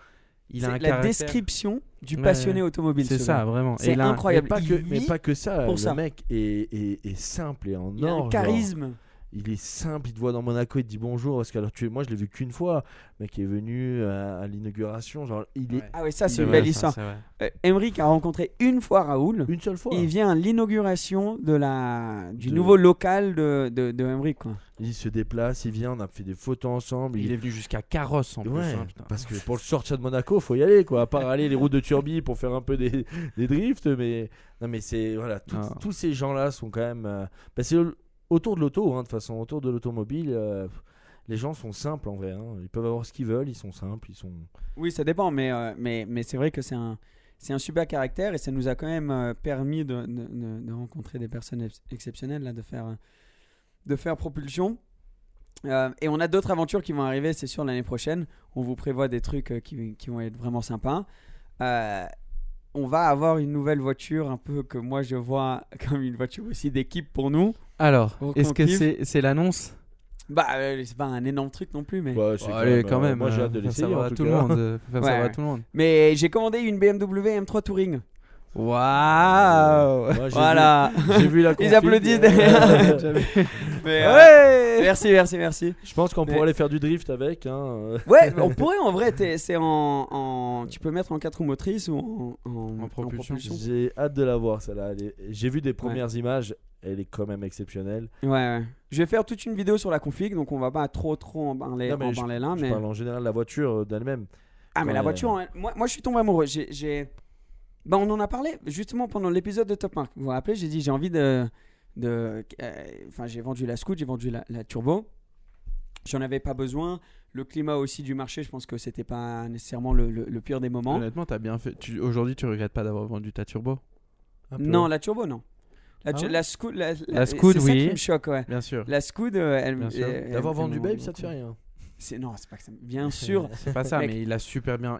Il a un C'est la caractère. description du Ouais, passionné automobile. C'est ce ça, gars. vraiment. C'est Et il a un- incroyable. Mais pas que ça. pour Le ça. mec est simple et en Il a or. un genre. charisme. Il est simple, il te voit dans Monaco, il te dit bonjour. Parce que alors, moi, je l'ai vu qu'une fois. Le mec est venu à l'inauguration. Genre, il est Ah ouais, ça c'est C'est une vrai, belle ça, histoire. c'est vrai. Emric a rencontré une fois Raoul. une seule fois. Et il vient à l'inauguration du De- nouveau local de Emric, quoi. Il se déplace, il vient, on a fait des photos ensemble. Il est venu jusqu'à Carrosse en plus. Ouais, hein, putain. parce que pour le sortir de Monaco, faut y aller quoi. À part aller les routes de Turbie pour faire un peu des drifts, mais non, mais c'est voilà, Ah. tous ces gens-là sont quand même. C'est autour de l'auto, hein, de toute façon, autour de l'automobile. Les gens sont simples en vrai. Hein. Ils peuvent avoir ce qu'ils veulent, ils sont simples, ils sont. Oui, ça dépend, mais c'est vrai que c'est un super caractère et ça nous a quand même permis de rencontrer des personnes exceptionnelles, là, de faire propulsion. Et on a d'autres aventures qui vont arriver, c'est sûr, l'année prochaine. On vous prévoit des trucs qui vont être vraiment sympas. On va avoir une nouvelle voiture, un peu que moi je vois comme une voiture aussi d'équipe pour nous. Alors, Pour est-ce qu'on que kiffe. c'est l'annonce? Bah, c'est pas un énorme truc non plus, mais. Ouais, c'est Allez, quand même. Moi, j'ai hâte de faire l'essayer. savoir en à tout tout le cas. monde. Faire savoir à Ouais. tout le monde. Mais j'ai commandé une BMW M3 Touring. Waouh! Moi, j'ai Voilà. J'ai vu la config. Ils applaudissent derrière. Mais, Ouais! merci. Je pense qu'on Mais- pourrait aller faire du drift avec. Hein. Ouais, on pourrait en vrai. C'est tu peux mettre en 4 roues motrices ou en propulsion. J'ai hâte de la voir celle-là. J'ai vu des premières images. Elle est quand même exceptionnelle. Ouais. Je vais faire toute une vidéo sur la config, donc on va pas trop en parler Non, mais là. Je Mais... parle en général de la voiture d'elle-même. Ah, mais quand la elle- voiture, hein, moi je suis tombé amoureux. Bah, on en a parlé justement pendant l'épisode de Top Mark. Vous vous rappelez, j'ai dit j'ai envie j'ai vendu la Scoot, j'ai vendu la Turbo. J'en avais pas besoin. Le climat aussi du marché, je pense que c'était pas nécessairement le pire des moments. Honnêtement, t'as bien fait. Aujourd'hui, tu regrettes pas d'avoir vendu ta turbo? Un peu. Non, la Turbo, non. Ah ouais La Scoot, La c'est Scoot, ça oui. qui me choque, ouais. Bien sûr. La Scoot, elle Bien sûr. D'avoir vendu Babe, ça te fait rien. Non, c'est pas que ça. Bien sûr. C'est pas ça, Mec. mais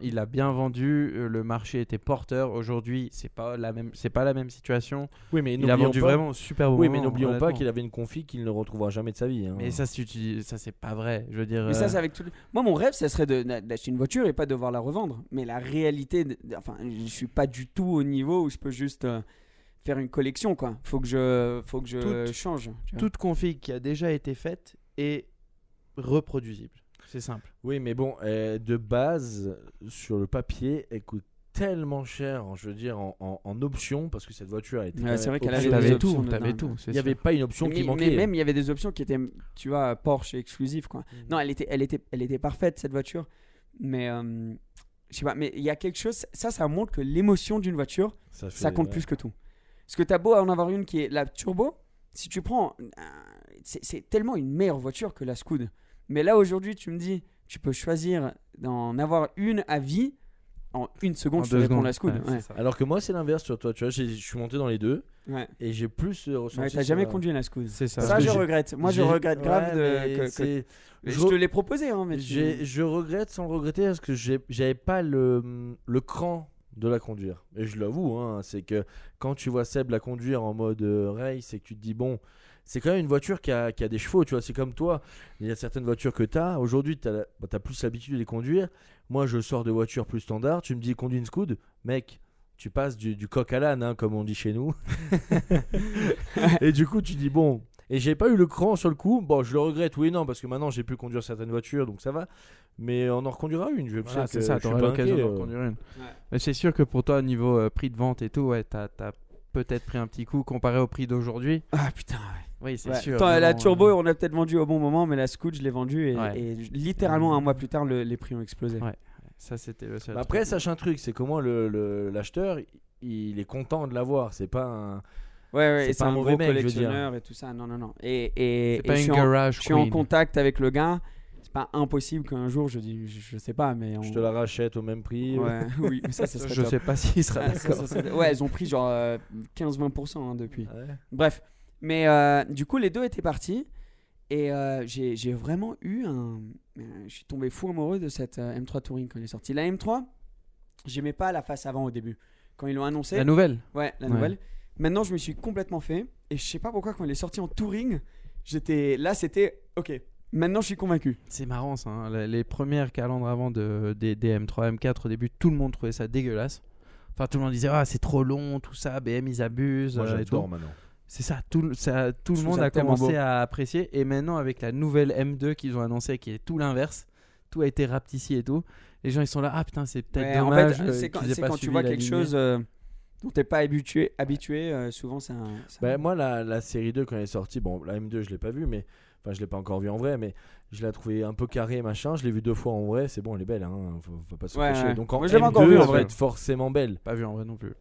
il a bien vendu. Le marché était porteur. Aujourd'hui, c'est pas la même situation. Oui, mais Il a vendu vraiment au super bon Oui, moment, mais n'oublions pas honnêtement. qu'il avait une config qu'il ne retrouvera jamais de sa vie. Hein. Mais ça, c'est pas vrai. Je veux dire. Mais ça, c'est avec tout. Moi, mon rêve, ça serait d'acheter une voiture et pas devoir la revendre. Mais la réalité, enfin, je suis pas du tout au niveau où je peux juste faire une collection, quoi. Faut que je change. Tu vois. toute config qui a déjà été faite est reproduisible. C'est simple. Oui, mais bon, de base, sur le papier, elle coûte tellement cher, je veux dire, en option, parce que cette voiture était. Ouais, c'est vrai qu'elle option. avait des T'avais options tout. de T'avais dingue. tout. Il n'y avait pas une option qui mais manquait. même il y avait des options qui étaient, tu vois, Porsche exclusive, quoi. Non, elle était parfaite, cette voiture. Mais je sais pas, mais il y a quelque chose, ça montre que l'émotion d'une voiture, ça compte plus que tout. Parce que t'as beau en avoir une qui est la Turbo, si tu prends, c'est tellement une meilleure voiture que la Scoot. Mais là aujourd'hui, tu me dis, tu peux choisir d'en avoir une à vie. En une seconde, En je 2 te réponds secondes. la Scoot. Ouais, Ouais. c'est ça. Alors que moi, c'est l'inverse sur toi. Tu vois, je suis monté dans les deux Ouais. et j'ai plus ressenti. Ouais, t'as sur jamais la- conduit la Scoot. C'est ça. Ça, Parce que je j'ai- regrette. Moi, je j'ai- regrette grave ouais, mais que c'est- je te l'ai proposé, hein, mais je regrette sans le regretter parce que j'avais pas le cran de la conduire. Et je l'avoue, hein, c'est que quand tu vois Seb la conduire en mode race, c'est que tu te dis bon, c'est quand même une voiture qui a des chevaux, tu vois. C'est comme toi, il y a certaines voitures que tu as. Aujourd'hui, tu as plus l'habitude de les conduire. Moi, je sors de voitures plus standard. Tu me dis conduis une Scoot, mec. Tu passes du coq à l'âne, hein, comme on dit chez nous. Et du coup, tu dis bon. Et j'ai pas eu le cran sur le coup. Bon, je le regrette, oui et non, parce que maintenant j'ai pu conduire certaines voitures, donc ça va. Mais on en reconduira une. Je Voilà, sais c'est que ça, je suis t'auras pas l'occasion inquiet, d'en conduire une. Mais c'est sûr que pour toi, au niveau prix de vente et tout, ouais, t'as peut-être pris un petit coup comparé au prix d'aujourd'hui. Ah putain, ouais. Oui, c'est Ouais. sûr. Attends, la vraiment, turbo, on l'a peut-être vendu au bon moment, mais la Scoot, je l'ai vendue Ouais. et littéralement un mois plus tard, les prix ont explosé. Ouais. Ça, c'était le seul. Bah après, truc. sache un truc, c'est comment l'acheteur, il est content de l'avoir. C'est pas un. Ouais, C'est et c'est pas un un mauvais gros mec, je veux collectionneur et tout ça. Non. Et C'est pas je une suis garage je suis en queen. contact avec le gars. C'est pas impossible qu'un jour, je sais pas, mais Je te la rachète au même prix. Ouais, oui, mais ça serait Je top. sais pas s'il sera Ah, ça d'accord. serait- Ouais, ils ont pris genre 15-20% hein, depuis. Ouais. Bref, mais du coup, les deux étaient partis. Et j'ai vraiment eu je suis tombé fou amoureux de cette M3 Touring quand elle est sortie. La M3, j'aimais pas la face avant au début. Quand ils l'ont annoncé. La nouvelle. Ouais, la Ouais. nouvelle. Maintenant, je me suis complètement fait. Et je sais pas pourquoi, quand elle est sortie en Touring, c'était ok. Maintenant, je suis convaincu. C'est marrant ça. Hein. Les premières calandres avant des M3, M4 au début, tout le monde trouvait ça dégueulasse. Enfin, tout le monde disait ah c'est trop long, tout ça, BM ils abusent. Moi, et j'adore tout. maintenant. C'est ça, tout le trouve monde ça a tellement commencé beau. à apprécier. Et maintenant, avec la nouvelle M2 qu'ils ont annoncée, qui est tout l'inverse, tout a été rapetissé et tout. Les gens ils sont là, ah putain, c'est peut-être Ouais, en dommage. fait, c'est quand, qu'ils aient c'est pas quand tu suivi vois la quelque lignée. chose dont t'es pas habitué, souvent c'est un. Bah, moi, la série 2, quand elle est sortie, bon, la M2, je l'ai pas vue, mais. Enfin, je l'ai pas encore vue en vrai, mais je l'ai trouvée un peu carrée, machin. Je l'ai vue 2 fois en vrai, c'est bon, elle est belle, hein. Faut pas se Ouais, cacher. ouais. Donc en Moi, je l'ai pas M2, encore vue, en elle va vrai. être forcément belle. Pas vu en vrai non plus.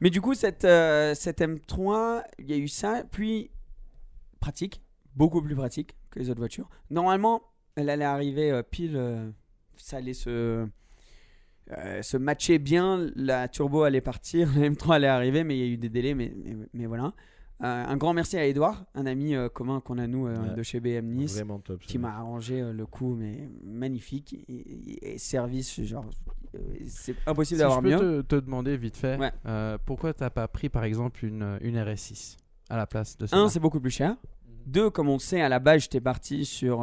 Mais du coup, cette M3, il y a eu ça, puis pratique, beaucoup plus pratique que les autres voitures. Normalement, elle allait arriver pile, ça allait se matcher bien, la turbo allait partir, la M3 allait arriver, mais il y a eu des délais, mais voilà. Un grand merci à Edouard, un ami commun qu'on a nous Ouais. de chez BM Nice, Vraiment top. qui m'a arrangé le coup, mais magnifique, et service, genre, c'est impossible Si d'avoir je mieux. peux te demander vite fait, Ouais. pourquoi t'as pas pris par exemple une RS6 à la place de celle-là? Un, c'est beaucoup plus cher. Deux, comme on le sait, à la base, j'étais parti sur.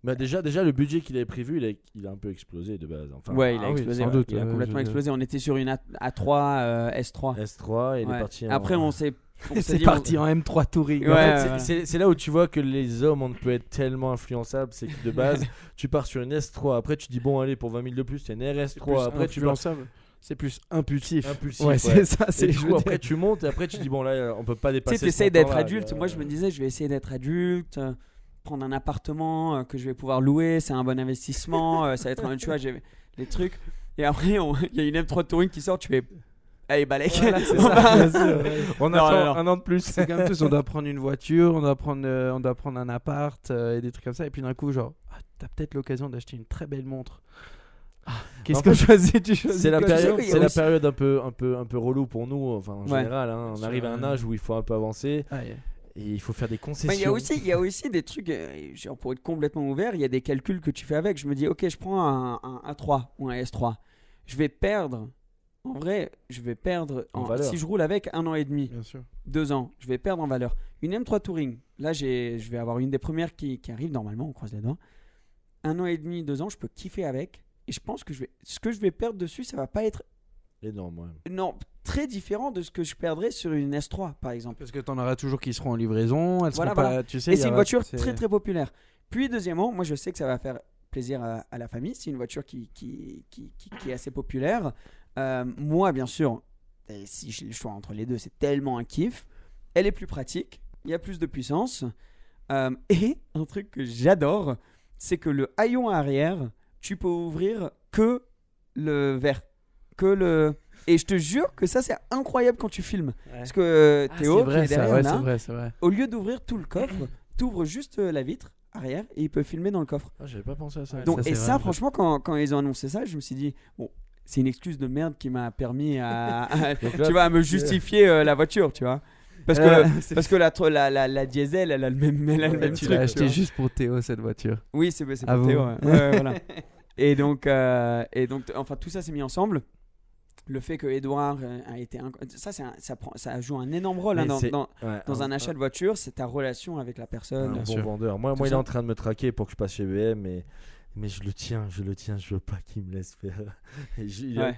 Bah déjà, le budget qu'il avait prévu, il a un peu explosé de base. Enfin, Ouais, il ah a oui, explosé. sans Ouais. doute, Il a complètement je- explosé. On était sur une A3 S3. S3, et il Ouais. est parti. Après, on s'est C'est dit, parti en M3 Touring. Ouais, En fait, voilà. c'est là où tu vois que les hommes, on peut être tellement influençables. C'est que de base, tu pars sur une S3. Après, tu dis, bon, allez, pour 20 000 de plus, c'est une RS3. Après, tu pars C'est plus impulsif. impulsif. Ouais, ouais. c'est ça. Et C'est du je coup, veux après, dire. tu montes. Et après, tu dis, bon, là, on peut pas Tu dépasser. sais, t'essayes ce d'être montant-là. adulte. Moi, je me disais, je vais essayer d'être adulte, prendre un appartement que je vais pouvoir louer. C'est un bon investissement. Ça va être un tu vois, j'ai les trucs. Et après, il y a une M3 Touring qui sort. Tu fais, allez, balèque. Voilà, c'est On ça, va- bien sûr, ouais. On Non, attend non, non. un an de plus. C'est comme tous, on doit prendre une voiture, on doit prendre un appart et des trucs comme ça. Et puis d'un coup, genre, t'as peut-être l'occasion d'acheter une très belle montre. Qu'est-ce En que fait, choisis Tu choisis C'est la quoi période, qu'il y a c'est la aussi- période un peu relou pour nous. Enfin, en Ouais. général, hein, on arrive à un âge où il faut un peu avancer Ah, yeah. et il faut faire des concessions. Mais il y a aussi des trucs, genre pour être complètement ouvert, il y a des calculs que tu fais avec. Je me dis, ok, je prends un A3 ou un S3. Je vais perdre, en vrai, En valeur. si je roule avec 1 an et demi, Bien sûr. 2 ans, je vais perdre en valeur. Une M3 Touring, là, je vais avoir une des premières qui arrive normalement, on croise les doigts. 1 an et demi, 2 ans, je peux kiffer avec. Et je pense que ce que je vais perdre dessus, ça va pas être Énorme, ouais. non, très différent de ce que je perdrais sur une S3, par exemple. Parce que t'en auras toujours qui seront en livraison. Elles Voilà, seront pas, voilà. tu sais, Et il y c'est une aura- voiture c'est- très très populaire. Puis deuxièmement, moi je sais que ça va faire plaisir à la famille. C'est une voiture qui est assez populaire. Moi bien sûr, et si j'ai le choix entre les deux, c'est tellement un kiff. Elle est plus pratique, il y a plus de puissance. Et un truc que j'adore, c'est que le haillon arrière, tu peux ouvrir que le verre. Et je te jure que ça c'est incroyable quand tu filmes. Ouais. Parce que Ah, Théo c'est qui vrai, est ça, derrière ouais, là, c'est vrai, c'est vrai. au lieu d'ouvrir tout le coffre, t'ouvres juste la vitre arrière et il peut filmer dans le coffre. Ah, j'avais pas pensé à ça. Ouais, Donc, ça, et c'est ça, vrai, franchement, quand ils ont annoncé ça, je me suis dit, bon, c'est une excuse de merde qui m'a permis Donc là, tu vois, à me justifier la voiture, tu vois. Parce que la diesel, elle a le même Tu truc. l'as tu acheté vois. juste pour Théo cette voiture. Oui, c'est À pour vous. Théo. Ouais. Ouais, voilà. Et donc, enfin, tout ça s'est mis ensemble. le fait que Edouard a été ça joue un énorme rôle dans un achat de voiture, c'est ta relation avec la personne. Un bon vendeur. Moi il est en train de me traquer pour que je passe chez BM, mais je le tiens, je veux pas qu'il me laisse faire.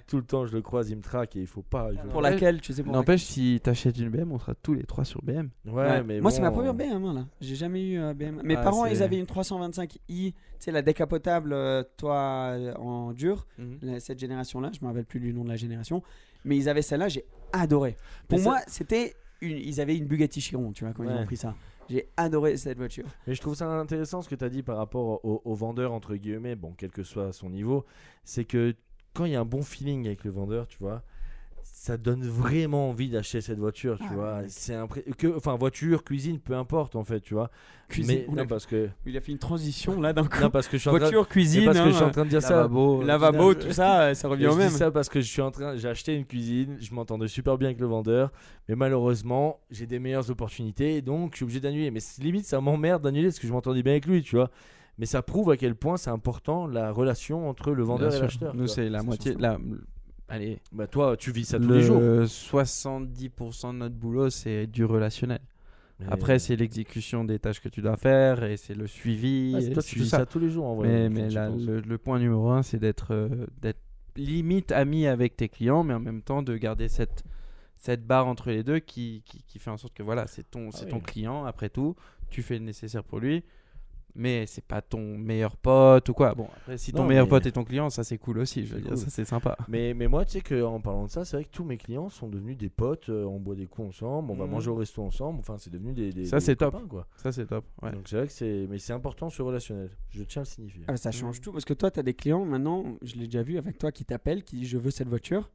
Tout le temps je le croise, il me traque et il faut pas. Pour laquelle, tu sais pour n'empêche, si t'achètes une BM, on sera tous les 3 sur BM. Mais moi c'est ma première BM là. J'ai jamais eu BM. Mes parents ils avaient une 325i, tu sais la décapotable en dur, cette génération là, je me rappelle plus du nom de la génération, mais ils avaient celle-là, j'ai adoré. Pour moi, ils avaient une Bugatti Chiron, tu vois, quand ils ont pris ça. J'ai adoré cette voiture. Mais je trouve ça intéressant ce que tu as dit par rapport au vendeur, entre guillemets, bon, quel que soit son niveau, c'est que quand il y a un bon feeling avec le vendeur, tu vois, ça donne vraiment envie d'acheter cette voiture, tu vois. C'est voiture, cuisine, peu importe en fait, tu vois. Cuisine, parce que il a fait une transition là d'un coup. Non, parce que je suis voiture, cuisine, parce que je suis en train de dire lavabo, tout ça, ça revient au même. Je dis ça parce que j'ai acheté une cuisine, je m'entendais super bien avec le vendeur, mais malheureusement, j'ai des meilleures opportunités, donc je suis obligé d'annuler. Mais limite, ça m'emmerde d'annuler parce que je m'entendais bien avec lui, tu vois. Mais ça prouve à quel point c'est important la relation entre le vendeur et l'acheteur. Nous, c'est la moitié. Allez, toi, tu vis ça tous les jours. 70% de notre boulot, c'est du relationnel. Après, c'est l'exécution des tâches que tu dois faire et c'est le suivi. Toi, tu vis ça tous les jours en vrai. Mais le point numéro 1, c'est d'être limite ami avec tes clients, mais en même temps de garder cette barre entre les deux qui fait en sorte que voilà, c'est ton client après tout. Tu fais le nécessaire pour lui. Mais c'est pas ton meilleur pote ou quoi. Bon, après, si ton meilleur pote est ton client, ça c'est cool aussi. Je veux dire, ça c'est sympa. Mais moi, tu sais qu'en parlant de ça, c'est vrai que tous mes clients sont devenus des potes. On boit des coups ensemble, on va manger au resto ensemble. Enfin, c'est devenu des ça c'est copains, top. Quoi. Ça c'est top. Ouais. Donc c'est vrai que mais c'est important ce relationnel. Je tiens à le signifier. Ça change tout parce que toi, tu as des clients maintenant. Je l'ai déjà vu avec toi qui t'appellent, qui disent je veux cette voiture.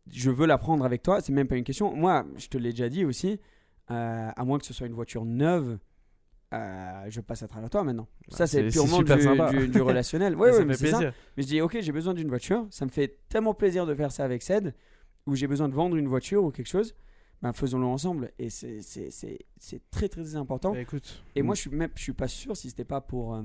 Je veux la prendre avec toi. C'est même pas une question. Moi, je te l'ai déjà dit aussi. À moins que ce soit une voiture neuve. Je passe à travers toi maintenant. Ça c'est purement du relationnel. Ouais, mais c'est ça. Mais je dis ok, j'ai besoin d'une voiture. Ça me fait tellement plaisir de faire ça avec Ced. Ou j'ai besoin de vendre une voiture ou quelque chose. Faisons-le ensemble. Et c'est très très important. Écoute, et moi je suis pas sûr si c'était pas pour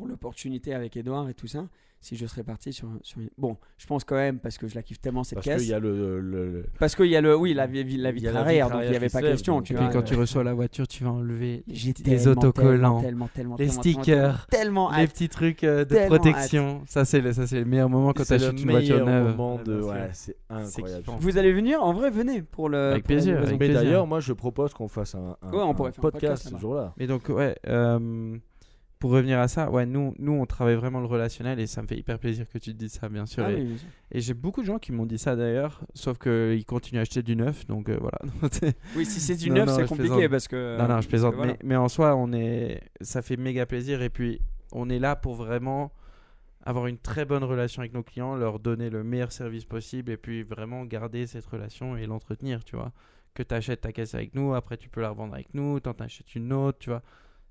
l'opportunité avec Edouard et tout ça. Si je serais parti sur une... Bon, je pense quand même parce que je la kiffe tellement cette caisse. Parce qu'il y a Parce qu'il y a la vitre arrière, donc il n'y avait pas question. Et puis quand tu reçois la voiture, tu vas enlever les autocollants, les stickers, les petits trucs de protection. Ça c'est le meilleur moment quand tu achètes une voiture neuve. C'est incroyable. Vous allez venir, en vrai, venez pour le. Avec plaisir. Mais d'ailleurs, moi je propose qu'on fasse un podcast ce jour-là. Mais donc pour revenir à ça, nous on travaille vraiment le relationnel et ça me fait hyper plaisir que tu te dises ça, bien sûr. Et j'ai beaucoup de gens qui m'ont dit ça d'ailleurs, sauf qu'ils continuent à acheter du neuf, donc voilà. Oui, si c'est du neuf, c'est compliqué parce que. Non, je plaisante, mais en soi, ça fait méga plaisir et puis on est là pour vraiment avoir une très bonne relation avec nos clients, leur donner le meilleur service possible et puis vraiment garder cette relation et l'entretenir, tu vois. Que tu achètes ta caisse avec nous, après tu peux la revendre avec nous, t'en achètes une autre, tu vois.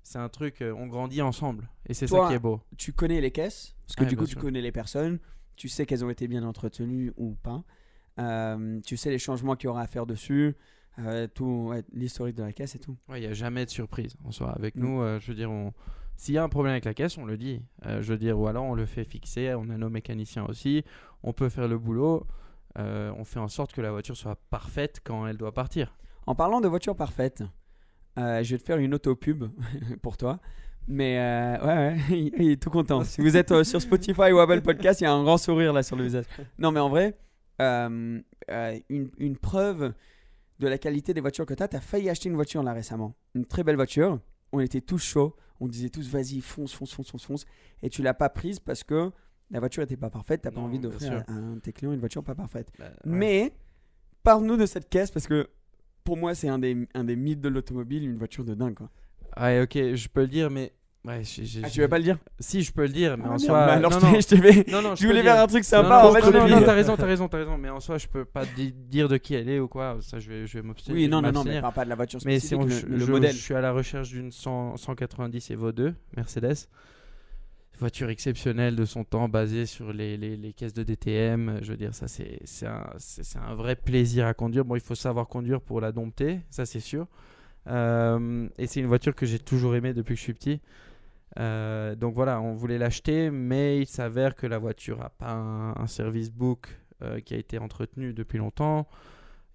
C'est un truc, on grandit ensemble et c'est ça qui est beau. Tu connais les caisses, parce que du coup tu connais les personnes, tu sais qu'elles ont été bien entretenues ou pas, tu sais les changements qu'il y aura à faire dessus, tout l'historique de la caisse et tout. Il n'y a jamais de surprise en soi. Avec nous, je veux dire, s'il y a un problème avec la caisse, on le dit. Je veux dire, ou alors on le fait fixer, on a nos mécaniciens aussi, on peut faire le boulot, on fait en sorte que la voiture soit parfaite quand elle doit partir. En parlant de voiture parfaite, je vais te faire une auto-pub pour toi. Mais il est tout content. Si vous êtes sur Spotify ou Apple Podcast, il y a un grand sourire là sur le visage. Non, mais en vrai, une preuve de la qualité des voitures que tu as. Tu as failli acheter une voiture là récemment. Une très belle voiture. On était tous chauds. On disait tous vas-y, fonce. Et tu l'as pas prise parce que la voiture n'était pas parfaite. Tu n'as pas envie d'offrir à un de tes clients une voiture pas parfaite. Mais parle-nous de cette caisse parce que pour moi, c'est un des mythes de l'automobile, une voiture de dingue, quoi. Ouais, ok, je peux le dire, mais... tu veux pas le dire? Si, je peux le dire, mais en soi... alors je voulais faire un truc sympa. Non, t'as raison, mais en soi, je peux pas dire de qui elle est ou quoi, ça je vais m'obstiner. Oui, non, mais parle pas de la voiture spécifique, mais le modèle. Je suis à la recherche d'une 190 Evo 2, Mercedes. Voiture exceptionnelle de son temps, basée sur les caisses de DTM. Je veux dire, ça c'est un vrai plaisir à conduire. Bon, il faut savoir conduire pour la dompter, ça c'est sûr. Et c'est une voiture que j'ai toujours aimée depuis que je suis petit. Donc voilà, on voulait l'acheter, mais il s'avère que la voiture n'a pas un service book qui a été entretenu depuis longtemps.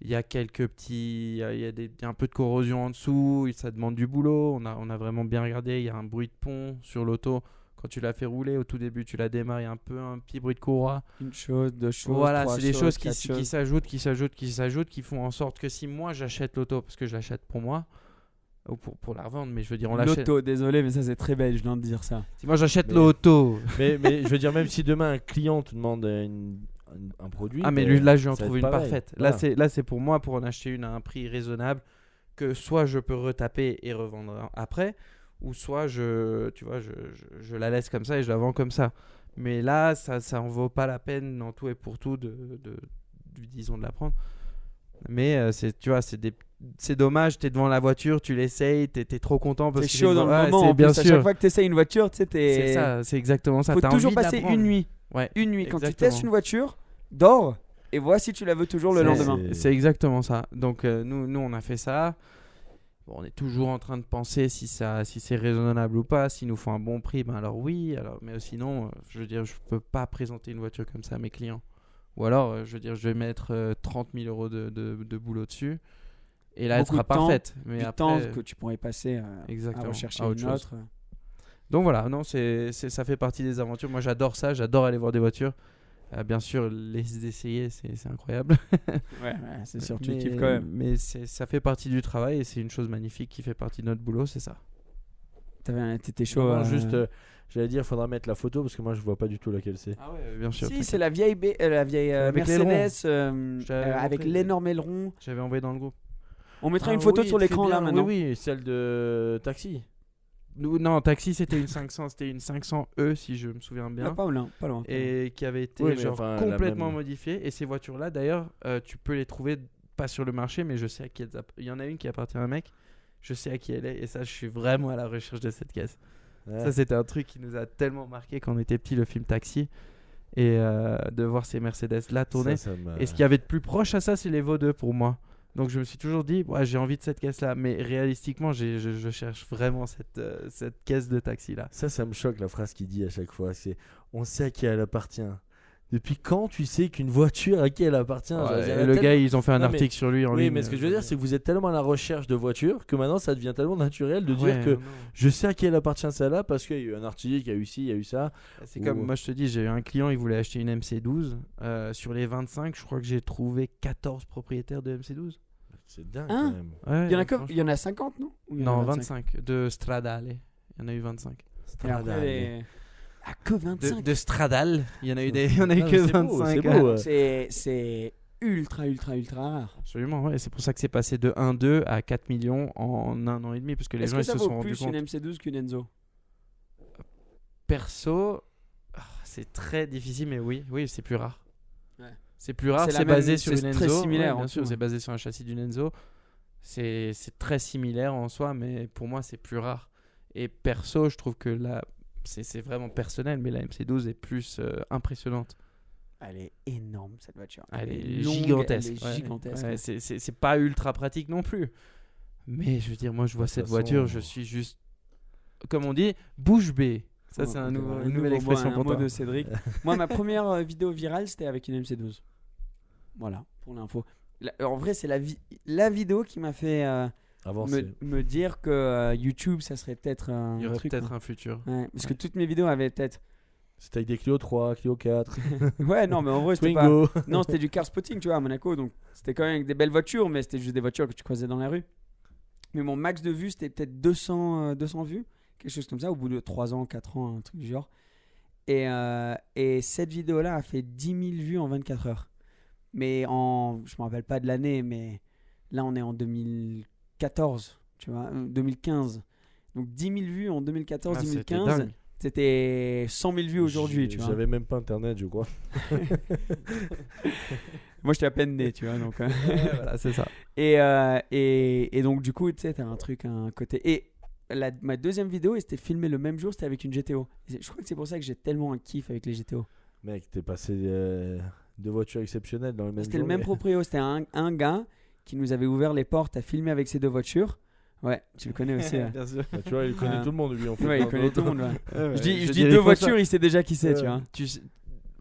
Il y a quelques petits, il y a un peu de corrosion en dessous, ça demande du boulot. On a vraiment bien regardé, il y a un bruit de pont sur l'auto. Quand tu la fais rouler, au tout début, tu la démarres, il y a un petit bruit de courroie. Une chose, deux choses, voilà, trois c'est des choses qui choses. s'ajoutent, qui font en sorte que si moi j'achète l'auto, parce que je l'achète pour moi, ou pour la revendre, mais je veux dire, on l'achète. L'auto, désolé, mais ça c'est très belge, je viens de dire ça. Si moi j'achète l'auto. Mais je veux dire, même si demain un client te demande un produit. Ah, mais lui, là, je lui en ça va trouve être une pareil. parfaite. Voilà. Là, c'est pour moi, pour en acheter une à un prix raisonnable, que soit je peux retaper et revendre après, ou soit je la laisse comme ça et je la vends comme ça. Mais là, ça en vaut pas la peine en tout et pour tout disons de la prendre. Mais tu vois, c'est dommage, t'es devant la voiture, tu l'essayes, t'es trop content parce C'est que chaud dans le ouais, moment. c'est En bien plus, à sûr. chaque fois que tu essayes une voiture, tu sais, C'est ça, c'est exactement ça. Faut T'as toujours envie de la passer prendre. une nuit. Ouais, Une nuit. Quand tu exactement. testes une voiture, dors et vois si tu la veux toujours le lendemain. C'est exactement ça. Donc nous on a fait ça. Bon, on est toujours en train de penser si c'est raisonnable ou pas, s'il nous faut un bon prix, ben alors oui. Mais sinon, je veux dire, je peux pas présenter une voiture comme ça à mes clients. Ou alors, je veux dire, je vais mettre 30 000 euros de boulot dessus. Et là, elle Beaucoup sera de temps, parfaite. Mais Du après, temps que tu pourrais passer à exactement, rechercher à autre une chose. autre. Donc voilà, non, ça fait partie des aventures. Moi, j'adore ça, j'adore aller voir des voitures. Bien sûr, les essayer, c'est incroyable. Ouais, c'est sûr, tu kiffes quand même. Mais ça fait partie du travail et c'est une chose magnifique qui fait partie de notre boulot, c'est ça. T'étais chaud. Non, juste, j'allais dire, faudra mettre la photo parce que moi je vois pas du tout laquelle c'est. Ah ouais, bien sûr. Si, c'est la vieille, Avec Mercedes avec montré. l'énorme aileron. J'avais envoyé dans le groupe. On mettra une photo oui, sur très l'écran bien. là maintenant. Oui, oui, celle de taxi. Non, taxi, c'était une 500, c'était une 500E si je me souviens bien. Ah, pas loin, pas loin. Et qui avait été Oui, mais genre enfin, la complètement même. modifiée. Et ces voitures-là, d'ailleurs, tu peux les trouver pas sur le marché, mais je sais à qui elles il y en a une qui appartient à un mec. Je sais à qui elle est. Et ça, je suis vraiment à la recherche de cette caisse. Ouais. Ça, c'était un truc qui nous a tellement marqué quand on était petit, le film Taxi. Et de voir ces Mercedes-là tourner. Ça m'a- Et ce qu'il y avait de plus proche à ça, c'est les Vaux 2 pour moi. Donc je me suis toujours dit, ouais, j'ai envie de cette caisse-là. Mais réalistiquement, je cherche vraiment cette caisse de taxi-là. Ça me choque la phrase qu'il dit à chaque fois. C'est on sait à qui elle appartient. Depuis quand tu sais qu'une voiture à qui elle appartient? Ouais, Genre, il y en a et le tellement- gars, ils ont fait un Non, mais- article sur lui en Oui, ligne. mais ce que je veux dire, c'est que vous êtes tellement à la recherche de voitures que maintenant ça devient tellement naturel de dire Ouais, que non. je sais à qui elle appartient celle-là parce qu'il y a eu un article, il y a eu ci, il y a eu ça. C'est Ou- comme, moi je te dis, j'ai eu un client, il voulait acheter une MC12. Sur les 25, je crois que j'ai trouvé 14 propriétaires de MC12. C'est dingue Hein quand même. Ouais, Il y en a franchement. il y en a 50, non? Ou il y en a Non, 25. De Stradale. Il y en a eu 25. Et après, les- Ah, que 25. De Stradale, il y en a eu, il y en a eu Non, que mais c'est beau, 25. c'est beau. C'est ultra rare. Absolument, ouais. C'est pour ça que c'est passé de 1,2 à 4 millions en un an et demi. Parce que les Est-ce gens que ils ça se vaut sont rendus plus compte. une MC12 qu'une Enzo? Perso, c'est très difficile, mais oui, c'est plus rare. Ouais. C'est plus rare, C'est la c'est même- basé sur c'est une très Enzo. similaire, Ouais, bien en sûr, tout, c'est hein. basé sur un châssis d'une Enzo. C'est très similaire en soi, mais pour moi, c'est plus rare. Et perso, je trouve que c'est vraiment personnel, mais la MC12 est plus impressionnante. Elle est énorme cette voiture. Elle est longue, gigantesque. Elle est gigantesque. Ouais, c'est pas ultra pratique non plus. Mais je veux dire, moi, je vois De toute cette façon, voiture, je suis juste, comme on dit, bouche bée. Ça, c'est une nouvelle expression un pour mot toi. de Cédric. Moi, ma première vidéo virale, c'était avec une MC12. Voilà, pour l'info. En vrai, c'est la vidéo qui m'a fait Avancé. me dire que YouTube, ça serait peut-être un Il y aurait truc. peut-être un futur. Ouais, parce que toutes mes vidéos avaient peut-être. C'était avec des Clio 3, Clio 4, Ouais, non, mais en vrai, c'était pas. Twingo. Non, c'était du car spotting, tu vois, à Monaco. Donc, c'était quand même avec des belles voitures, mais c'était juste des voitures que tu croisais dans la rue. Mais mon max de vues, c'était peut-être 200 vues, quelque chose comme ça, au bout de 3 ans, 4 ans, un truc du genre. Et cette vidéo-là a fait 10 000 vues en 24 heures. Mais je me rappelle pas de l'année, mais là, on est en 2014, tu vois, 2015. Donc, 10 000 vues en 2014, Ah, c'était 2015. dingue. C'était 100 000 vues aujourd'hui, tu vois. J'avais même pas internet, je crois. Moi, j'étais à peine né, tu vois. Donc, Voilà, c'est ça. et donc, du coup, tu sais, t'as un truc, un côté. Et ma deuxième vidéo, et c'était filmé le même jour, c'était avec une GTO. Je crois que c'est pour ça que j'ai tellement un kiff avec les GTO. Mec, t'es passé de voitures exceptionnelles dans le même C'était le jour, même mais- proprio. C'était un gars qui nous avait ouvert les portes à filmer avec ces deux voitures. Ouais, tu le connais aussi. Ouais, Bien sûr. Bah, tu vois, il connaît tout le monde, lui, en fait. ouais il Dans- connaît dans- tout le monde. Ouais. Je dis dire, deux il faut ça. voitures, il sait déjà qui c'est, tu vois.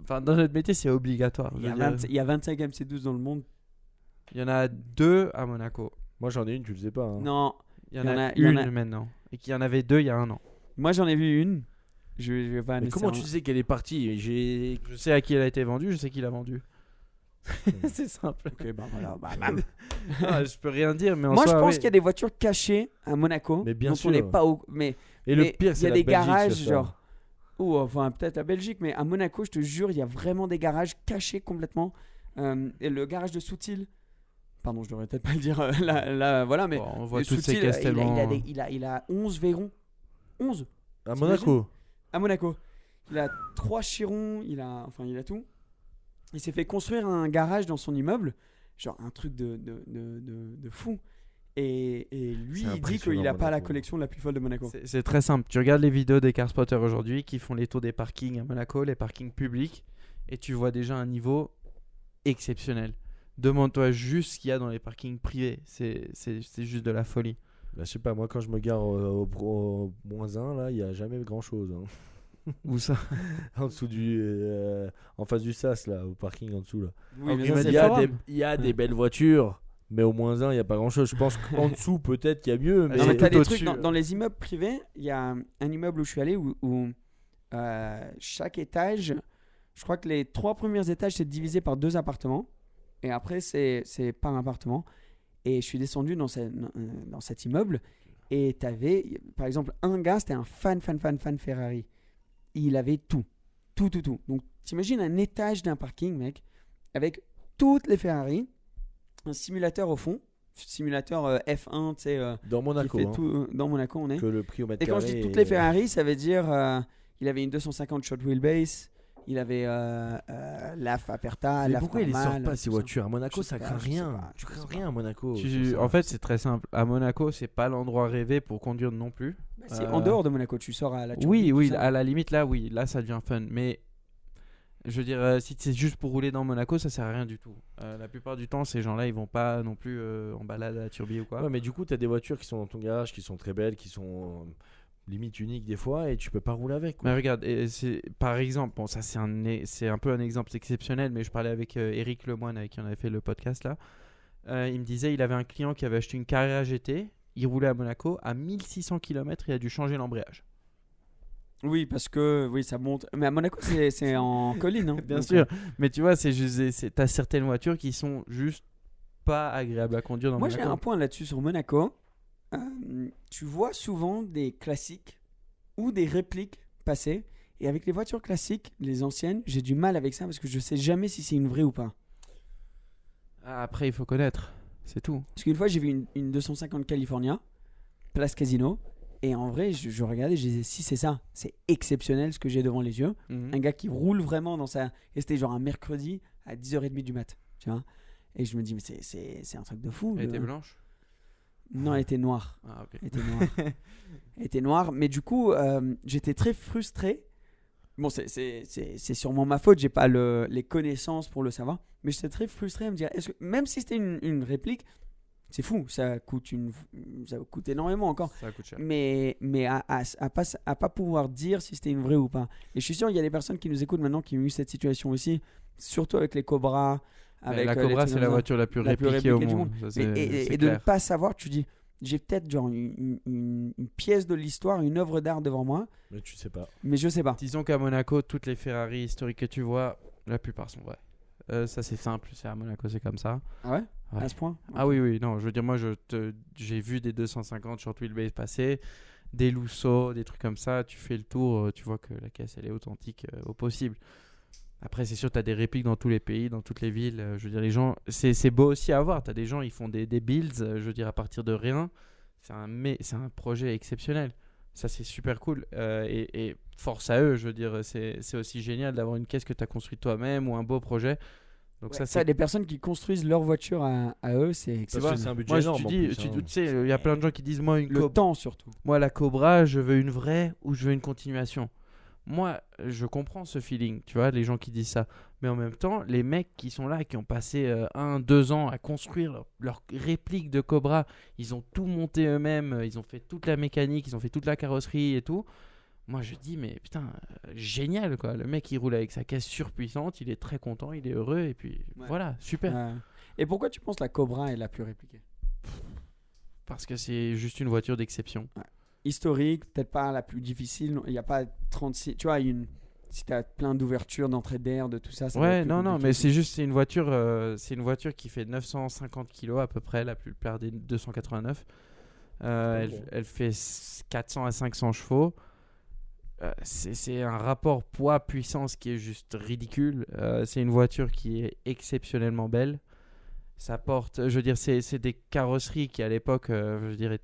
Enfin, dans notre métier, c'est obligatoire. Il Je y, a veux dire, 20 il y a 25 MC12 dans le monde. il y en a 2 à Monaco. Moi, j'en ai une, tu le sais pas. Hein. Non, Il y en Il y en a a- il y en une a- maintenant. Et qu'il y en avait 2 il y a 1 an. moi j'en ai vu une. Je vais pas Mais comment nécessairement- tu sais qu'elle est partie? Je sais à qui elle a été vendue, je sais qui l'a vendue. C'est simple. Ok, bah voilà. Ah, je peux rien dire, mais en Moi je soi, pense oui. qu'il y a des voitures cachées à Monaco. Mais bien dont sûr. on n'est pas au. Mais Et le mais pire, il c'est y a la des Belgique, garages sur ça. genre. Ou enfin peut-être à Belgique, mais à Monaco, je te jure, il y a vraiment des garages cachés complètement. Et le garage de Soutil. Pardon, je devrais peut-être pas le dire là, voilà, mais Bon, on voit le toutes ces Soutil, Castelans. il a 11 Veyron. 11 À Monaco. à Monaco. Il a 3 Chirons, il a tout. Il s'est fait construire un garage dans son immeuble, genre un truc de fou. Et lui, C'est il dit impressionnant, qu'il a pas la Monaco. collection la plus folle de Monaco. C'est très simple. Tu regardes les vidéos des car spotters aujourd'hui qui font les tours des parkings à Monaco, les parkings publics, et tu vois déjà un niveau exceptionnel. Demande-toi juste ce qu'il y a dans les parkings privés. C'est juste de la folie. Bah, je sais pas, moi, quand je me gare au -1, là, il n'y a jamais grand-chose. Hein. Où ça? En dessous en face du SAS, là, au parking en dessous, là. Oui, mais il ça, m'a c'est Il y a forum. il y a des belles voitures, mais au -1, il n'y a pas grand-chose. Je pense qu'en dessous, peut-être qu'il y a mieux. Mais Non, mais c'est t'as tout des trucs au-dessus. dans les immeubles privés. Il y a un immeuble où je suis allé où chaque étage, je crois que les 3 premiers étages c'est divisé par 2 appartements et après c'est par appartement. Et je suis descendu dans cet immeuble et t'avais par exemple un gars, c'était un fan Ferrari. Il avait tout. Donc t'imagines un étage d'un parking, mec, avec toutes les Ferrari, un simulateur au fond, simulateur F1, tu sais. Dans Qui Monaco, fait hein, tout, dans Monaco, on est. que le prix au mètre Et quand je carré dis toutes est- les Ferrari, ça veut dire il avait une 250 short wheelbase, il avait l'AF Aperta, Mais l'AF pourquoi ils les normal, sortent pas tout ces ça. voitures? À Monaco, Je ça sais craint pas, je sais rien. pas, Tu je crains sais rien à Monaco. Tu- sur ça. en fait, c'est très simple. À Monaco, c'est pas l'endroit rêvé pour conduire non plus. Bah, c'est en dehors de Monaco, tu sors à la Turbie, Oui, tout ça. à la limite, là, ça devient fun. Mais je veux dire, si c'est juste pour rouler dans Monaco, ça sert à rien du tout. La plupart du temps, ces gens-là, ils vont pas non plus en balade à la Turbie ou quoi. Ouais, mais du coup, tu as des voitures qui sont dans ton garage, qui sont très belles, qui sont limite uniques des fois, et tu peux pas rouler avec. quoi. Mais regarde, par exemple, bon, ça c'est un peu un exemple exceptionnel, mais je parlais avec Eric Lemoine, avec qui on avait fait le podcast là. Il me disait, il avait un client qui avait acheté une Carrera GT, il roulait à Monaco, à 1600 km, il a dû changer l'embrayage. Oui, parce que oui, ça monte. Mais à Monaco, c'est en colline. Hein. Bien Donc, sûr, mais tu vois, t'as certaines voitures qui sont juste pas agréables à conduire dans moi, j'ai Monaco. un point là-dessus sur Monaco. Tu vois souvent des classiques ou des répliques passer. Et avec les voitures classiques, les anciennes, j'ai du mal avec ça parce que je sais jamais si c'est une vraie ou pas. Ah, après, il faut connaître, c'est tout. Parce qu'une fois, j'ai vu une 250 California, place Casino. Et en vrai, je regardais, je disais, si c'est ça, c'est exceptionnel ce que j'ai devant les yeux. Mhm. Un gars qui roule vraiment dans sa. Et c'était genre un mercredi à 10h30 du mat. Tu vois. Et je me dis, mais c'est un truc de fou. Elle était blanche. Non, elle était noire. Ah, ok. Elle était noire. Elle était noire. Mais du coup, j'étais très frustré. Bon, c'est sûrement ma faute, j'ai pas les connaissances pour le savoir. Mais j'étais très frustré à me dire, même si c'était une réplique, c'est fou, ça coûte énormément encore. Ça coûte cher. Mais à pas pouvoir dire si c'était une vraie ou pas. Et je suis sûr, il y a des personnes qui nous écoutent maintenant qui ont eu cette situation aussi, surtout avec les Cobras. Avec, la les Cobra, trucs c'est comme la ça. voiture la plus La plus répliquée au répliquée du monde. monde. Ça, c'est Et de ne clair. pas savoir, tu dis, j'ai peut-être genre une pièce de l'histoire, une œuvre d'art devant moi, Mais tu sais pas. mais je sais pas. Disons qu'à Monaco, toutes les Ferrari historiques que tu vois, la plupart sont vraies. Ça, c'est simple. C'est à Monaco, c'est comme ça. Ah ouais, Ouais. à ce point. Ah oui, non. Je veux dire, moi, j'ai vu des 250 short wheelbase passer, des Lusso, des trucs comme ça. Tu fais le tour, tu vois que la caisse, elle est authentique au possible. Après, c'est sûr, tu as des répliques dans tous les pays, dans toutes les villes. Je veux dire, les gens, c'est beau aussi à voir. Tu as des gens, ils font des builds, je veux dire, à partir de rien. C'est un projet exceptionnel. Ça, c'est super cool. Et force à eux, je veux dire, c'est aussi génial d'avoir une caisse que tu as construite toi-même ou un beau projet. Donc, Ouais, ça, ça, c'est. des personnes qui construisent leur voiture à eux, c'est Parce exceptionnel. que c'est un budget Moi, énorme. tu en dis, plus, tu hein. sais, il y a plein de gens qui disent, moi, Le temps surtout. moi, la Cobra, je veux une vraie ou je veux une continuation. moi, je comprends ce feeling, tu vois, les gens qui disent ça. Mais en même temps, les mecs qui sont là, qui ont passé 1-2 ans à construire leur réplique de Cobra, ils ont tout monté eux-mêmes, ils ont fait toute la mécanique, ils ont fait toute la carrosserie et tout. Moi, je dis, mais putain, génial, quoi. Le mec, il roule avec sa caisse surpuissante, il est très content, il est heureux, et puis voilà, super. Ouais. Et pourquoi tu penses la Cobra est la plus répliquée? Parce que c'est juste une voiture d'exception. Ouais. Historique, peut-être pas la plus difficile. Il n'y a pas 36. Tu vois, si tu as plein d'ouvertures, d'entrée d'air, de tout ça. Ça Ouais, non, mais c'est une voiture qui fait 950 kg à peu près, la plupart des 289. Elle fait 400 à 500 chevaux. C'est un rapport poids-puissance qui est juste ridicule. C'est une voiture qui est exceptionnellement belle. Ça porte, je veux dire, c'est des carrosseries qui à l'époque, je veux dire,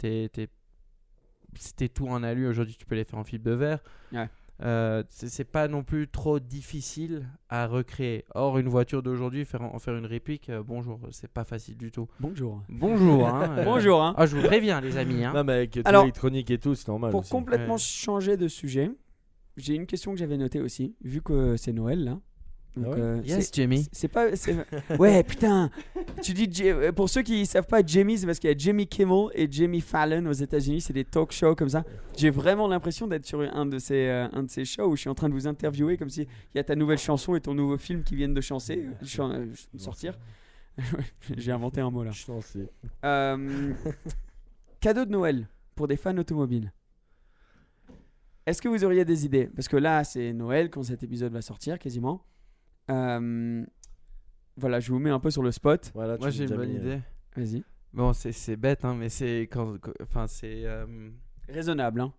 c'était tout en alu. Aujourd'hui, tu peux les faire en fibre de verre. Ouais. C'est pas non plus trop difficile à recréer. Or, une voiture d'aujourd'hui, en faire une réplique, bonjour, c'est pas facile du tout. Bonjour. Bonjour. Hein, Bonjour. Hein. Ah, je vous préviens, les amis. Hein. Non, mais avec tout Alors, l'électronique et tout, c'est normal. Pour aussi. complètement changer de sujet, j'ai une question que j'avais notée aussi, vu que c'est Noël là. Donc, Yes, Jamie. C'est pas. Ouais, putain. Tu dis pour ceux qui savent pas, Jamie, c'est parce qu'il y a Jimmy Kimmel et Jimmy Fallon aux États-Unis. C'est des talk shows comme ça. J'ai vraiment l'impression d'être sur un de ces shows où je suis en train de vous interviewer comme si il y a ta nouvelle chanson et ton nouveau film qui viennent de sortir. J'ai inventé un mot là. Cadeau de Noël pour des fans automobiles. Est-ce que vous auriez des idées? Parce que là, c'est Noël quand cet épisode va sortir quasiment. Voilà, je vous mets un peu sur le spot. Voilà, moi, j'ai une bonne idée. Vas-y. Bon, c'est bête, hein, mais c'est enfin, c'est raisonnable, hein.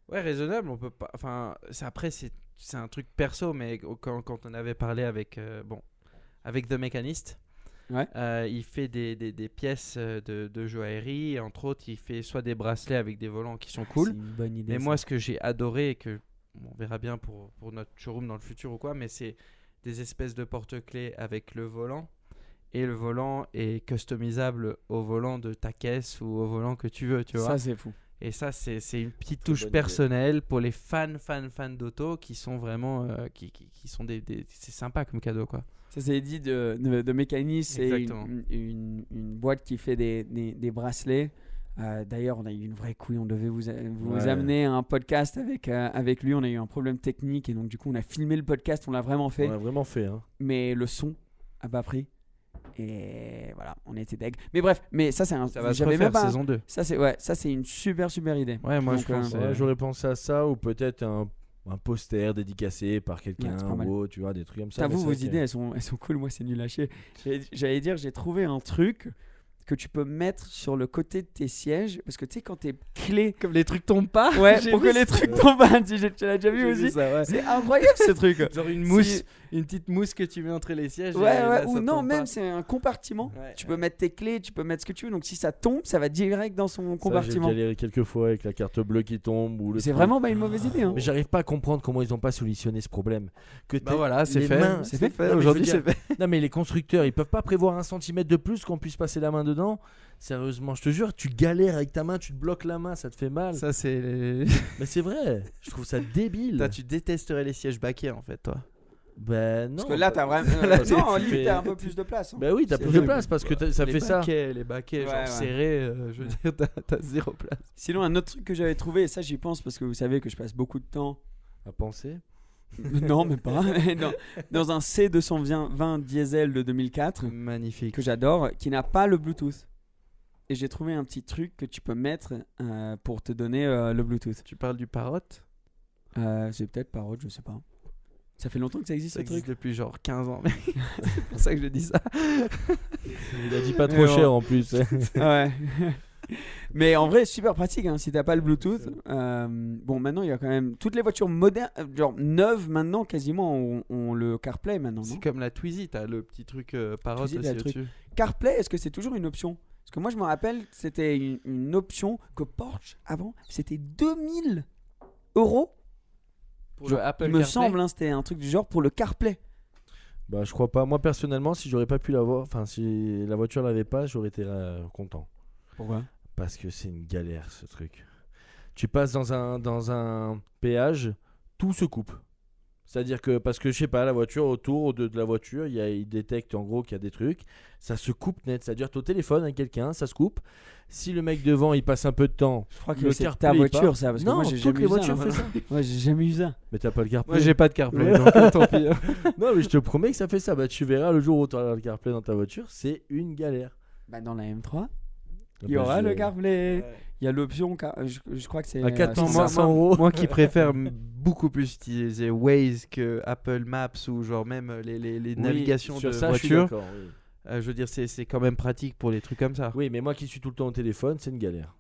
Ouais, raisonnable. On peut pas. Enfin, après, c'est un truc perso, mais quand on avait parlé avec The Mechanist. Ouais. Il fait des pièces de joaillerie, et entre autres il fait soit des bracelets avec des volants qui sont cool. C'est une bonne idée. Mais moi, ce que j'ai adoré et que on verra bien pour notre showroom dans le futur ou quoi, mais c'est des espèces de porte-clés avec le volant, et le volant est customisable au volant de ta caisse ou au volant que tu veux, tu vois. Ça, c'est fou. Et ça, c'est une petite touche personnelle pour les fans d'auto qui sont vraiment qui sont c'est sympa comme cadeau, quoi. Ça, c'est dit de Mécanis, c'est une boîte qui fait des bracelets. D'ailleurs, on a eu une vraie couille. On devait vous amener un podcast avec lui. On a eu un problème technique et donc du coup, on a filmé le podcast. On l'a vraiment fait. On l'a vraiment fait. Hein. Mais le son a pas pris. Et voilà, on était deg. Mais bref, mais ça, c'est un. Ça va se refaire saison 2. Ça, c'est une super idée. Ouais, moi, je pense. J'aurais pensé à ça, ou peut-être un poster dédicacé par quelqu'un, tu vois, des trucs comme ça. Vos idées, elles sont cool. Moi, c'est nul à chier. J'allais dire, j'ai trouvé un truc que tu peux mettre sur le côté de tes sièges, parce que tu sais, quand tes clés, comme les trucs tombent pas, pour que les trucs tombent pas. Tu l'as déjà vu aussi. C'est incroyable ce truc. Genre une mousse, une petite mousse que tu mets entre les sièges. Ou non, même c'est un compartiment. Tu peux mettre tes clés, tu peux mettre ce que tu veux. Donc si ça tombe, ça va direct dans son compartiment. J'ai galéré quelques fois avec la carte bleue qui tombe. C'est vraiment pas une mauvaise idée. Hein. Mais j'arrive pas à comprendre comment ils n'ont pas solutionné ce problème. Voilà, c'est fait. C'est fait. Aujourd'hui, c'est fait. Non, mais les constructeurs, ils peuvent pas prévoir 1 centimètre de plus qu'on puisse passer la main dedans. Sérieusement, je te jure, tu galères avec ta main, tu te bloques la main, ça te fait mal. Ça, c'est. Mais c'est vrai, je trouve ça débile. Toi, tu détesterais les sièges baquets en fait, toi. Ben non. Parce que là, t'as vraiment. Non, en limite, t'as un peu plus de place. Hein. Ben oui, t'as plus de place parce que ça fait ça. Les baquets, genre serrés, je veux dire, t'as zéro place. Sinon, un autre truc que j'avais trouvé, et ça, j'y pense parce que vous savez que je passe beaucoup de temps à penser. Non, mais pas. Dans un C220 diesel de 2004. Magnifique. Que j'adore, qui n'a pas le Bluetooth. Et j'ai trouvé un petit truc que tu peux mettre pour te donner le Bluetooth. Tu parles du Parrot ? C'est peut-être Parrot, je sais pas. Ça fait longtemps que ça existe, ce truc. Ça existe depuis genre 15 ans. C'est pour ça que je dis ça. Il a dit pas trop cher en plus. Ouais. Mais en vrai, super pratique hein, si t'as pas le Bluetooth. Bon, maintenant il y a quand même toutes les voitures modernes, genre neuves maintenant quasiment ont le CarPlay maintenant. C'est comme la Twizy, t'as le petit truc Parrot aussi au-dessus. CarPlay, est-ce que c'est toujours une option ? Parce que moi je me rappelle, c'était une option que Porsche avant, c'était 2000 €. Pour le Apple il me semble, hein, c'était un truc du genre pour le CarPlay. Bah je crois pas. Moi personnellement, si j'aurais pas pu l'avoir, enfin si la voiture l'avait pas, j'aurais été content. Pourquoi ? Parce que c'est une galère ce truc. Tu passes dans un péage, tout se coupe. C'est-à-dire que, parce que je sais pas, la voiture, autour de la voiture, il détecte en gros qu'il y a des trucs, ça se coupe net. C'est-à-dire que tu es au téléphone avec quelqu'un, ça se coupe. Si le mec devant il passe un peu de temps, Je crois que le c'est CarPlay ta il voiture, part. ça. Parce que Non, moi, j'ai toutes jamais les eu ça. voitures font ça. Ouais, j'ai jamais eu ça. Mais t'as pas le CarPlay. Moi, j'ai pas de CarPlay, donc tant pis. Non, mais je te promets que ça fait ça. Bah, tu verras le jour où tu auras le CarPlay dans ta voiture, c'est une galère. Bah, dans la M3, il y Bah, aura je- le CarPlay. Il y a l'option. Je crois que c'est. À 400 c'est mois, ça. 100 euros. Moi qui préfère beaucoup plus utiliser Waze que Apple Maps ou genre même les Oui, navigations sur de ça, je suis voiture. d'accord, oui. Je veux dire, c'est quand même pratique pour les trucs comme ça. Oui, mais moi qui suis tout le temps au téléphone, c'est une galère.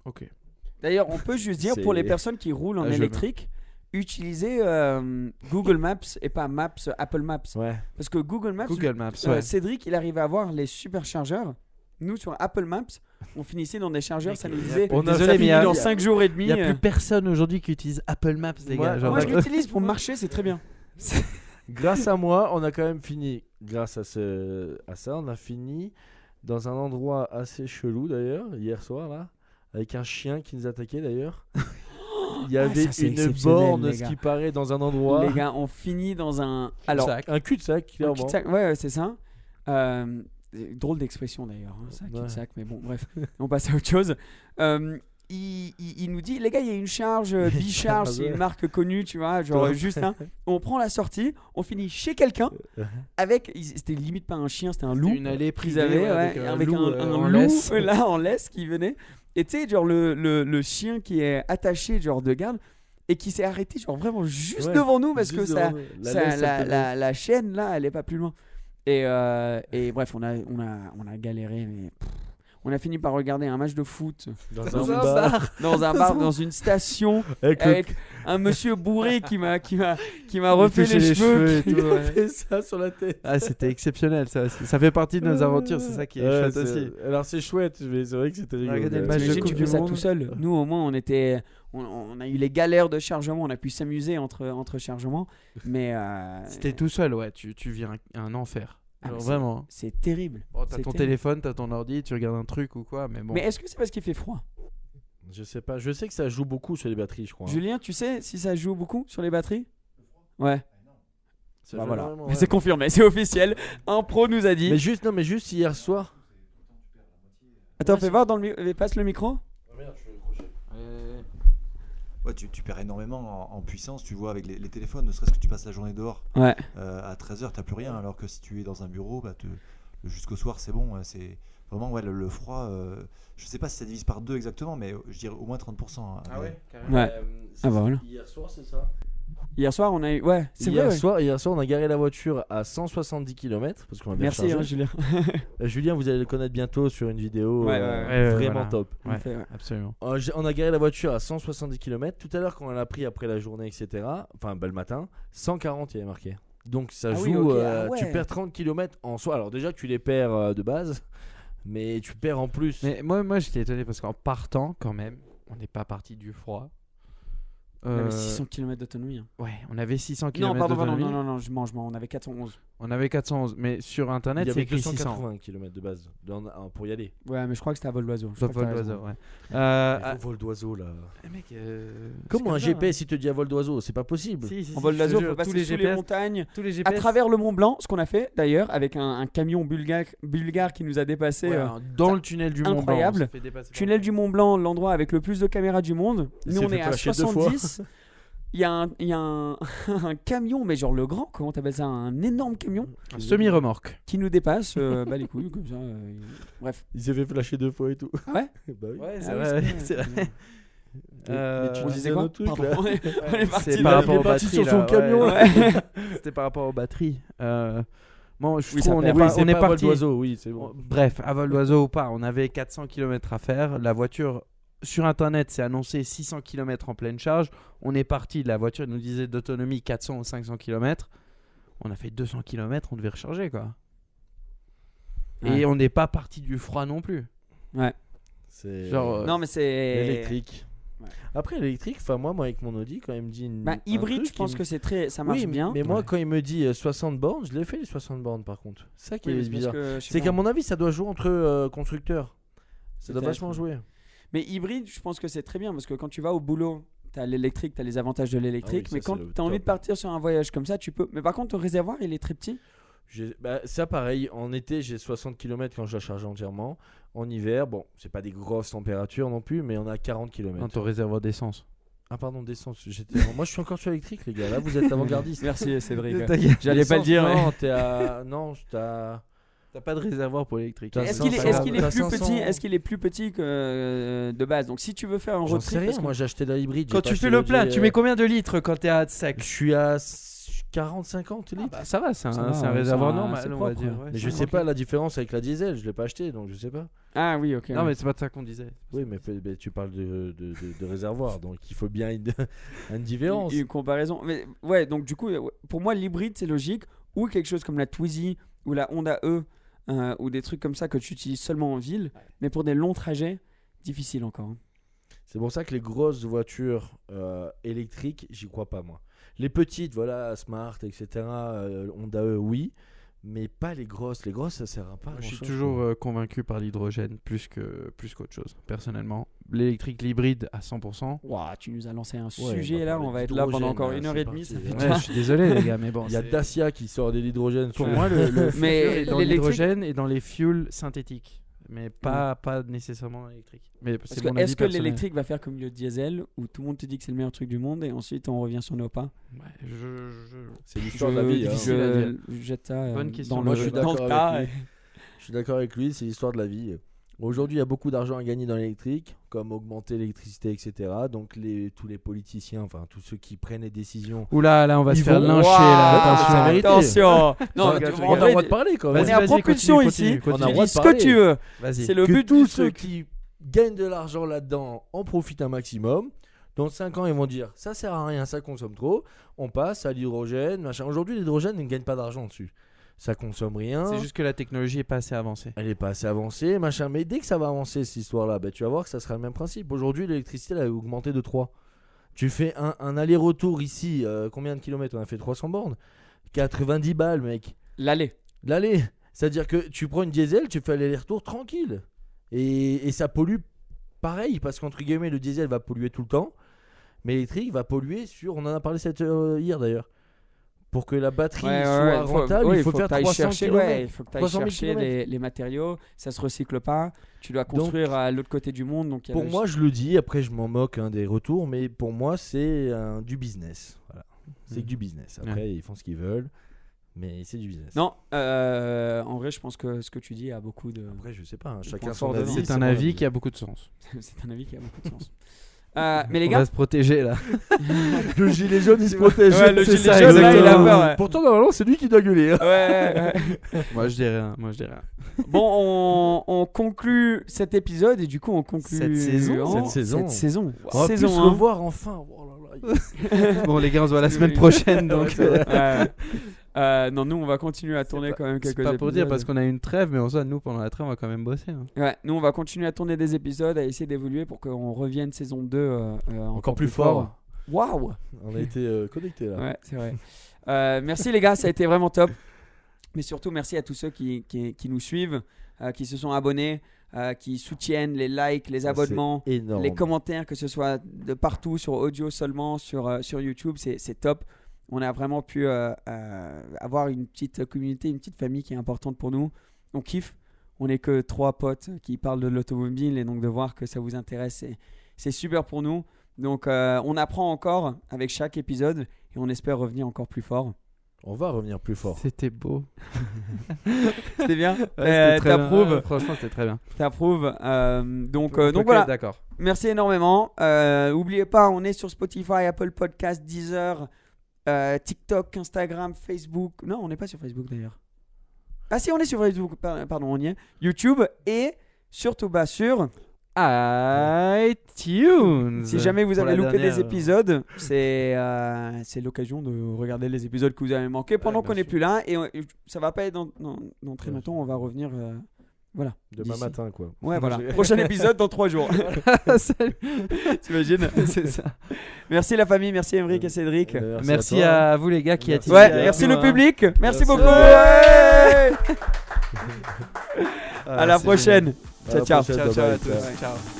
Ok. D'ailleurs, on peut juste dire pour les personnes qui roulent en Ah, je électrique, utilisez Google Maps et pas Maps, Apple Maps. Ouais. Parce que Google Maps, Google Maps, ouais. Cédric, il arrivait à avoir les superchargeurs. Nous, sur Apple Maps, on finissait dans des chargeurs, ça nous disait on a- désolé, ça mais finit dans il y a- 5 jours et demi. Il n'y a plus personne aujourd'hui qui utilise Apple Maps, les Moi- gars. Genre, Moi, je l'utilise pour marcher, c'est très bien. Grâce à moi, on a quand même fini. Grâce à ça, on a fini dans un endroit assez chelou d'ailleurs, hier soir là, avec un chien qui nous attaquait d'ailleurs. Il y avait ça, c'est une exceptionnel, borne, les ce gars. qui paraît, dans un endroit. Les gars, on finit dans un. Alors, Un cul-de-sac, un clairement. cul-de-sac, ouais, c'est ça. Drôle d'expression d'ailleurs, hein, ça, Ouais. cul-de-sac, mais bon, bref, on passe à autre chose. Il nous dit, les gars, il y a une charge Bicharge, c'est une marque connue, tu vois, genre Top. juste là. On prend la sortie, on finit chez quelqu'un avec, c'était limite pas un chien, c'était un loup. une allée Qu'ils privée avaient, ouais, ouais, avec loup, un en loup laisse. là en laisse qui venait. Et tu sais, genre le chien qui est attaché, genre de garde, et qui s'est arrêté, genre vraiment juste Ouais, devant nous parce juste que ça, devant nous. ça- laisse, elle te la chaîne là, elle est pas plus loin. Et bref, on a galéré, mais pff, on a fini par regarder un match de foot Dans dans un un bar. dans un bar, dans une station, Avec le avec un monsieur bourré qui m'a Il refait touchait les cheveux. et tout, Il a ouais. fait ça sur la tête. Ah, c'était exceptionnel, ça. Ça fait partie de nos aventures, c'est ça qui est Ouais, chouette aussi. Alors c'est chouette, mais c'est vrai que c'était rigolo. Regardez le match de T'imagines, Coupe tu du fais ça Monde. tout seul. Nous, au moins, on a eu les galères de chargement, on a pu s'amuser entre chargements, mais C'était tout seul, ouais. Tu vis un enfer. Ah, Genre, mais vraiment. c'est terrible. Bon, t'as c'est ton terrible. téléphone, t'as ton ordi, tu regardes un truc ou quoi, mais bon. Mais est-ce que c'est parce qu'il fait froid? Je sais pas, je sais que ça joue beaucoup sur les batteries, je crois. Julien, tu sais si ça joue beaucoup sur les batteries? Ouais, Ça bah joue voilà. vraiment, Mais ouais. c'est confirmé, c'est officiel. Un pro nous a dit. Mais juste hier soir. Attends, fais voir dans le passe le micro. Ouais, tu perds énormément en puissance, tu vois, avec les téléphones, ne serait-ce que tu passes la journée dehors. Ouais. À 13h, t'as plus rien, alors que si tu es dans un bureau, bah, jusqu'au soir, c'est bon. C'est vraiment ouais, le froid. Je sais pas si ça divise par 2 exactement, mais je dirais au moins 30%. Hein. Ouais. Ah bah voilà. Hier soir, c'est ça. Hier soir, on a eu. Ouais, c'est Hier vrai. Ouais. soir, on a garé la voiture à 170 km parce qu'on a bien Merci, chargé. hein, Julien. Julien, vous allez le connaître bientôt sur une vidéo Ouais, ouais, vraiment voilà. top. On Ouais, fait, ouais. absolument. On a garé la voiture à 170 km. Tout à l'heure, quand on l'a pris après la journée, etc., enfin le matin, 140 il y avait marqué. Donc ça Ah joue, oui, ok, ah tu ouais. perds 30 km en soi. Alors déjà que tu les perds de base, mais tu perds en plus. Mais moi j'étais étonné parce qu'en partant, quand même, on n'est pas parti du froid. On avait 600 km d'autonomie. Hein. Ouais, on avait 600 Non, km pardon, d'autonomie. non, je mange, on avait 411. On avait 411, mais sur il internet, y c'est avait écrit 600. 280 km de base pour y aller. Ouais, mais je crois que c'était à vol d'oiseau. Je Sauf crois que vol t'as raison. d'oiseau, ouais. Il faut vol d'oiseau là. Mec, Comment un GPS il te dit à vol d'oiseau? C'est pas possible. En vol d'oiseau, il faut passer sous les montagnes, tous les à GPS, travers le Mont Blanc, ce qu'on a fait d'ailleurs avec un camion bulgare qui nous a dépassé. ouais, dans le tunnel du Mont Blanc. incroyable. on s'est fait dépasser par Tunnel le du Mont Blanc, l'endroit avec le plus de caméras du monde. Il Nous, s'est on fait est à flasher 2 fois. 70. Il y a un camion, mais genre le grand, comment t'appelles ça? Un énorme camion Un semi-remorque. qui nous dépasse. Bah les couilles, comme ça. Bref. Il s'est fait flasher 2 fois et tout. Ah ouais? Bah oui. Ouais, Ah ouais, c'est vrai. Mais tu On disais disait quoi? un autre truc, Pardon, là. on est parti. C'est là. par rapport il est aux parti batteries sur son là, camion, ouais. là. C'était par rapport aux batteries. Bon, je Oui, trouve ça on perd. est, Oui, c'est on est pas vol parti. d'oiseau, oui, c'est bon. Bref, à vol d'oiseau ou pas, on avait 400 km à faire. La voiture, sur internet, c'est annoncé 600 km en pleine charge. On est parti, la voiture nous disait d'autonomie 400 ou 500 km. On a fait 200 km, on devait recharger quoi. Ouais. Et on n'est pas parti du froid non plus. Ouais. C'est Genre, Non, mais c'est. électrique. Ouais. Après l'électrique, enfin moi avec mon Audi quand il me dit Bah, un hybride, truc, je pense il me- que c'est très. Ça marche oui, bien. mais moi Ouais. quand il me dit 60 bornes, je l'ai fait les 60 bornes par contre. C'est ça qui Oui, mais est c'est parce bizarre. que, je sais C'est pas. qu'à mon avis ça doit jouer entre constructeurs. Ça doit Peut-être. vachement jouer. Mais hybride, je pense que c'est très bien parce que quand tu vas au boulot, t'as l'électrique, t'as les avantages de l'électrique, Ah oui, mais ça, quand c'est le t'as envie top. de partir sur un voyage comme ça, tu peux. Mais par contre, ton réservoir, il est très petit. Ça pareil, en été j'ai 60 km quand je la charge entièrement. En hiver, bon, c'est pas des grosses températures non plus, mais on a 40 km. Dans ton réservoir d'essence. Ah pardon, d'essence. Moi je suis encore sur électrique les gars, là vous êtes avant-gardiste. Merci Cédric. T'as J'allais pas le dire. Non, t'es à... Non, t'as... pas de réservoir pour l'électrique. T'as Est-ce qu'il est, 500, est-ce qu'il est t'as plus 500. petit Est-ce qu'il est plus petit que de base? Donc si tu veux faire un J'en road sais trip, rien, parce que- moi j'ai acheté la hybride. Quand j'ai pas tu acheté fais le plein, J- tu mets combien de litres quand t'es à sec? Je suis à 40-50 litres. Bah, ça va, c'est Ça va, un réservoir c'est normal, c'est on va propre, dire. ouais. Ouais, Mais c'est je sais tranquille. pas la différence avec la diesel, je l'ai pas acheté donc je sais pas. Ah oui, ok. Non, ouais. mais c'est pas de ça qu'on disait. Oui, mais tu parles de réservoir, donc il faut bien une différence. Une comparaison. Mais ouais, donc du coup, pour moi, l'hybride c'est logique, ou quelque chose comme la Twizy ou la Honda E, ou des trucs comme ça que tu utilises seulement en ville, mais pour des longs trajets, difficile encore. C'est pour ça que les grosses voitures électriques, j'y crois pas moi. Les petites, voilà, Smart, etc., Honda E, oui, mais pas les grosses. Les grosses, ça sert à pas. Moi, je suis grand-chose, toujours quoi. convaincu par l'hydrogène plus qu'autre chose, personnellement. L'électrique, l'hybride à 100%. Ouah, tu nous as lancé un Ouais, sujet on va là, parler on va être là pendant d'hydrogène, encore là, 1 heure c'est et demie. Ça parti. fait Ouais, déjà- je suis désolé, les gars, mais bon. Il y a Dacia qui sort de l'hydrogène. Pour sur- moi, le Mais futur est dans l'électrique- l'hydrogène et dans les fuels synthétiques. Mais pas nécessairement électrique. Mais Parce c'est que mon avis est-ce que personnel. l'électrique va faire comme le diesel où tout le monde te dit que c'est le meilleur truc du monde et ensuite on revient sur nos pas? Ouais, C'est l'histoire de la vie. hein. difficile à dire. Je jette ça Bonne question. dans Moi, le je suis dans le d'accord tas. avec lui. Je suis d'accord avec lui, c'est l'histoire de la vie. Aujourd'hui, il y a beaucoup d'argent à gagner dans l'électrique, comme augmenter l'électricité, etc. Donc, tous les politiciens, enfin, tous ceux qui prennent les décisions. Oula, là, on va se Ils faire vont- lyncher, Waouh, là. c'est la vérité. Attention. Non, Regarde, tu- je en On a regarde. le droit vrai, de parler quand on même. est à Vas-y, propulsion continue, ici. continue, On a le Tu droit dis de ce que parler. tu veux. Vas-y. C'est le Que but tous du ceux truc. qui gagnent de l'argent là-dedans en profitent un maximum. Dans 5 ans, ils vont dire ça sert à rien, ça consomme trop. On passe à l'hydrogène, machin. Aujourd'hui, l'hydrogène ne gagne pas d'argent dessus. Ça consomme rien. C'est juste que la technologie est pas assez avancée. Elle est pas assez avancée, machin. Mais dès que ça va avancer cette histoire-là, bah, tu vas voir que ça sera le même principe. Aujourd'hui, l'électricité elle a augmenté de 3. Tu fais un aller-retour ici, combien de kilomètres? On a fait 300 bornes. 90 balles, mec. L'aller. L'aller. C'est-à-dire que tu prends une diesel, tu fais l'aller-retour tranquille. Et ça pollue pareil, parce qu'entre guillemets, le diesel va polluer tout le temps. Mais l'électrique va polluer sur. On en a parlé hier d'ailleurs. Pour que la batterie soit rentable, il faut faire que t'ailles 300 chercher, km. ouais, il faut que tu ailles 300 000 chercher kilomètres. les matériaux, ça se recycle pas, tu dois construire à l'autre côté du monde. Donc il y a Pour le- moi, je le dis, après je m'en moque des retours, mais pour moi, c'est du business. Voilà. C'est que du business. Après, ils font ce qu'ils veulent, mais c'est du business. Non, en vrai, je pense que ce que tu dis a beaucoup de. Après, je sais pas, hein, Le chacun point son fort de avis. vente. C'est un avis qui a beaucoup de sens. C'est un avis qui a beaucoup de sens. Mais les On gars, va se protéger là. Le gilet jaune, il se protège. Ouais, le C'est gilet ça, jaune, là, il a exactement. peur, ouais. Pourtant, normalement, c'est lui qui doit gueuler. hein. ouais. Moi je dis rien. Bon, on conclut cet épisode et du coup on conclut Cette saison. Cette saison. Cette saison. On va Saison plus se 1. revoir enfin. Oh là là, Bon les gars, on se voit la semaine prochaine donc. Non, nous on va continuer à tourner quand même quelques C'est pas pour dire épisodes. parce qu'on a une trêve, mais en soi nous pendant la trêve on va quand même bosser. hein. Ouais, nous on va continuer à tourner des épisodes, à essayer d'évoluer pour qu'on revienne saison 2 Encore plus fort. Waouh. On a été connectés là. Ouais, c'est vrai. Merci les gars, ça a été vraiment top. Mais surtout merci à tous ceux qui nous suivent, qui se sont abonnés, qui soutiennent les likes, les abonnements, C'est énorme. les commentaires, que ce soit de partout, sur audio seulement, sur YouTube, c'est top. On a vraiment pu avoir une petite communauté, une petite famille qui est importante pour nous. On kiffe. On n'est que 3 potes qui parlent de l'automobile et donc de voir que ça vous intéresse, c'est super pour nous. Donc on apprend encore avec chaque épisode et on espère revenir encore plus fort. On va revenir plus fort. C'était beau. C'était bien. C'était très bien. T'approuves. Ouais, franchement c'était très bien. T'approuves. Donc On peut que voilà. être D'accord. Merci énormément. N'oubliez pas, on est sur Spotify, Apple Podcast, Deezer, TikTok, Instagram, Facebook. Non, on n'est pas sur Facebook d'ailleurs. Ah si, on est sur Facebook. Pardon, on y est. YouTube et surtout sur. iTunes. Si jamais vous Pour avez la loupé dernière, des épisodes, c'est l'occasion de regarder les épisodes que vous avez manqués pendant bien qu'on n'est sûr. plus là. Et ça va pas être dans très longtemps. On va revenir. Voilà. Demain d'ici. matin, quoi. Ouais, voilà. J'ai- Prochain épisode dans 3 jours. Salut. T'imagines? C'est ça. Merci la famille, merci Emeric et Cédric. Merci toi. à vous les gars qui Merci. êtes Ouais, ici avec merci nous, le hein. public. Merci Merci. beaucoup. Ouais. Ouais. À la prochaine. À la Ciao, ciao. prochaine, Ciao, bye ciao bye, à tous. ciao. Ciao.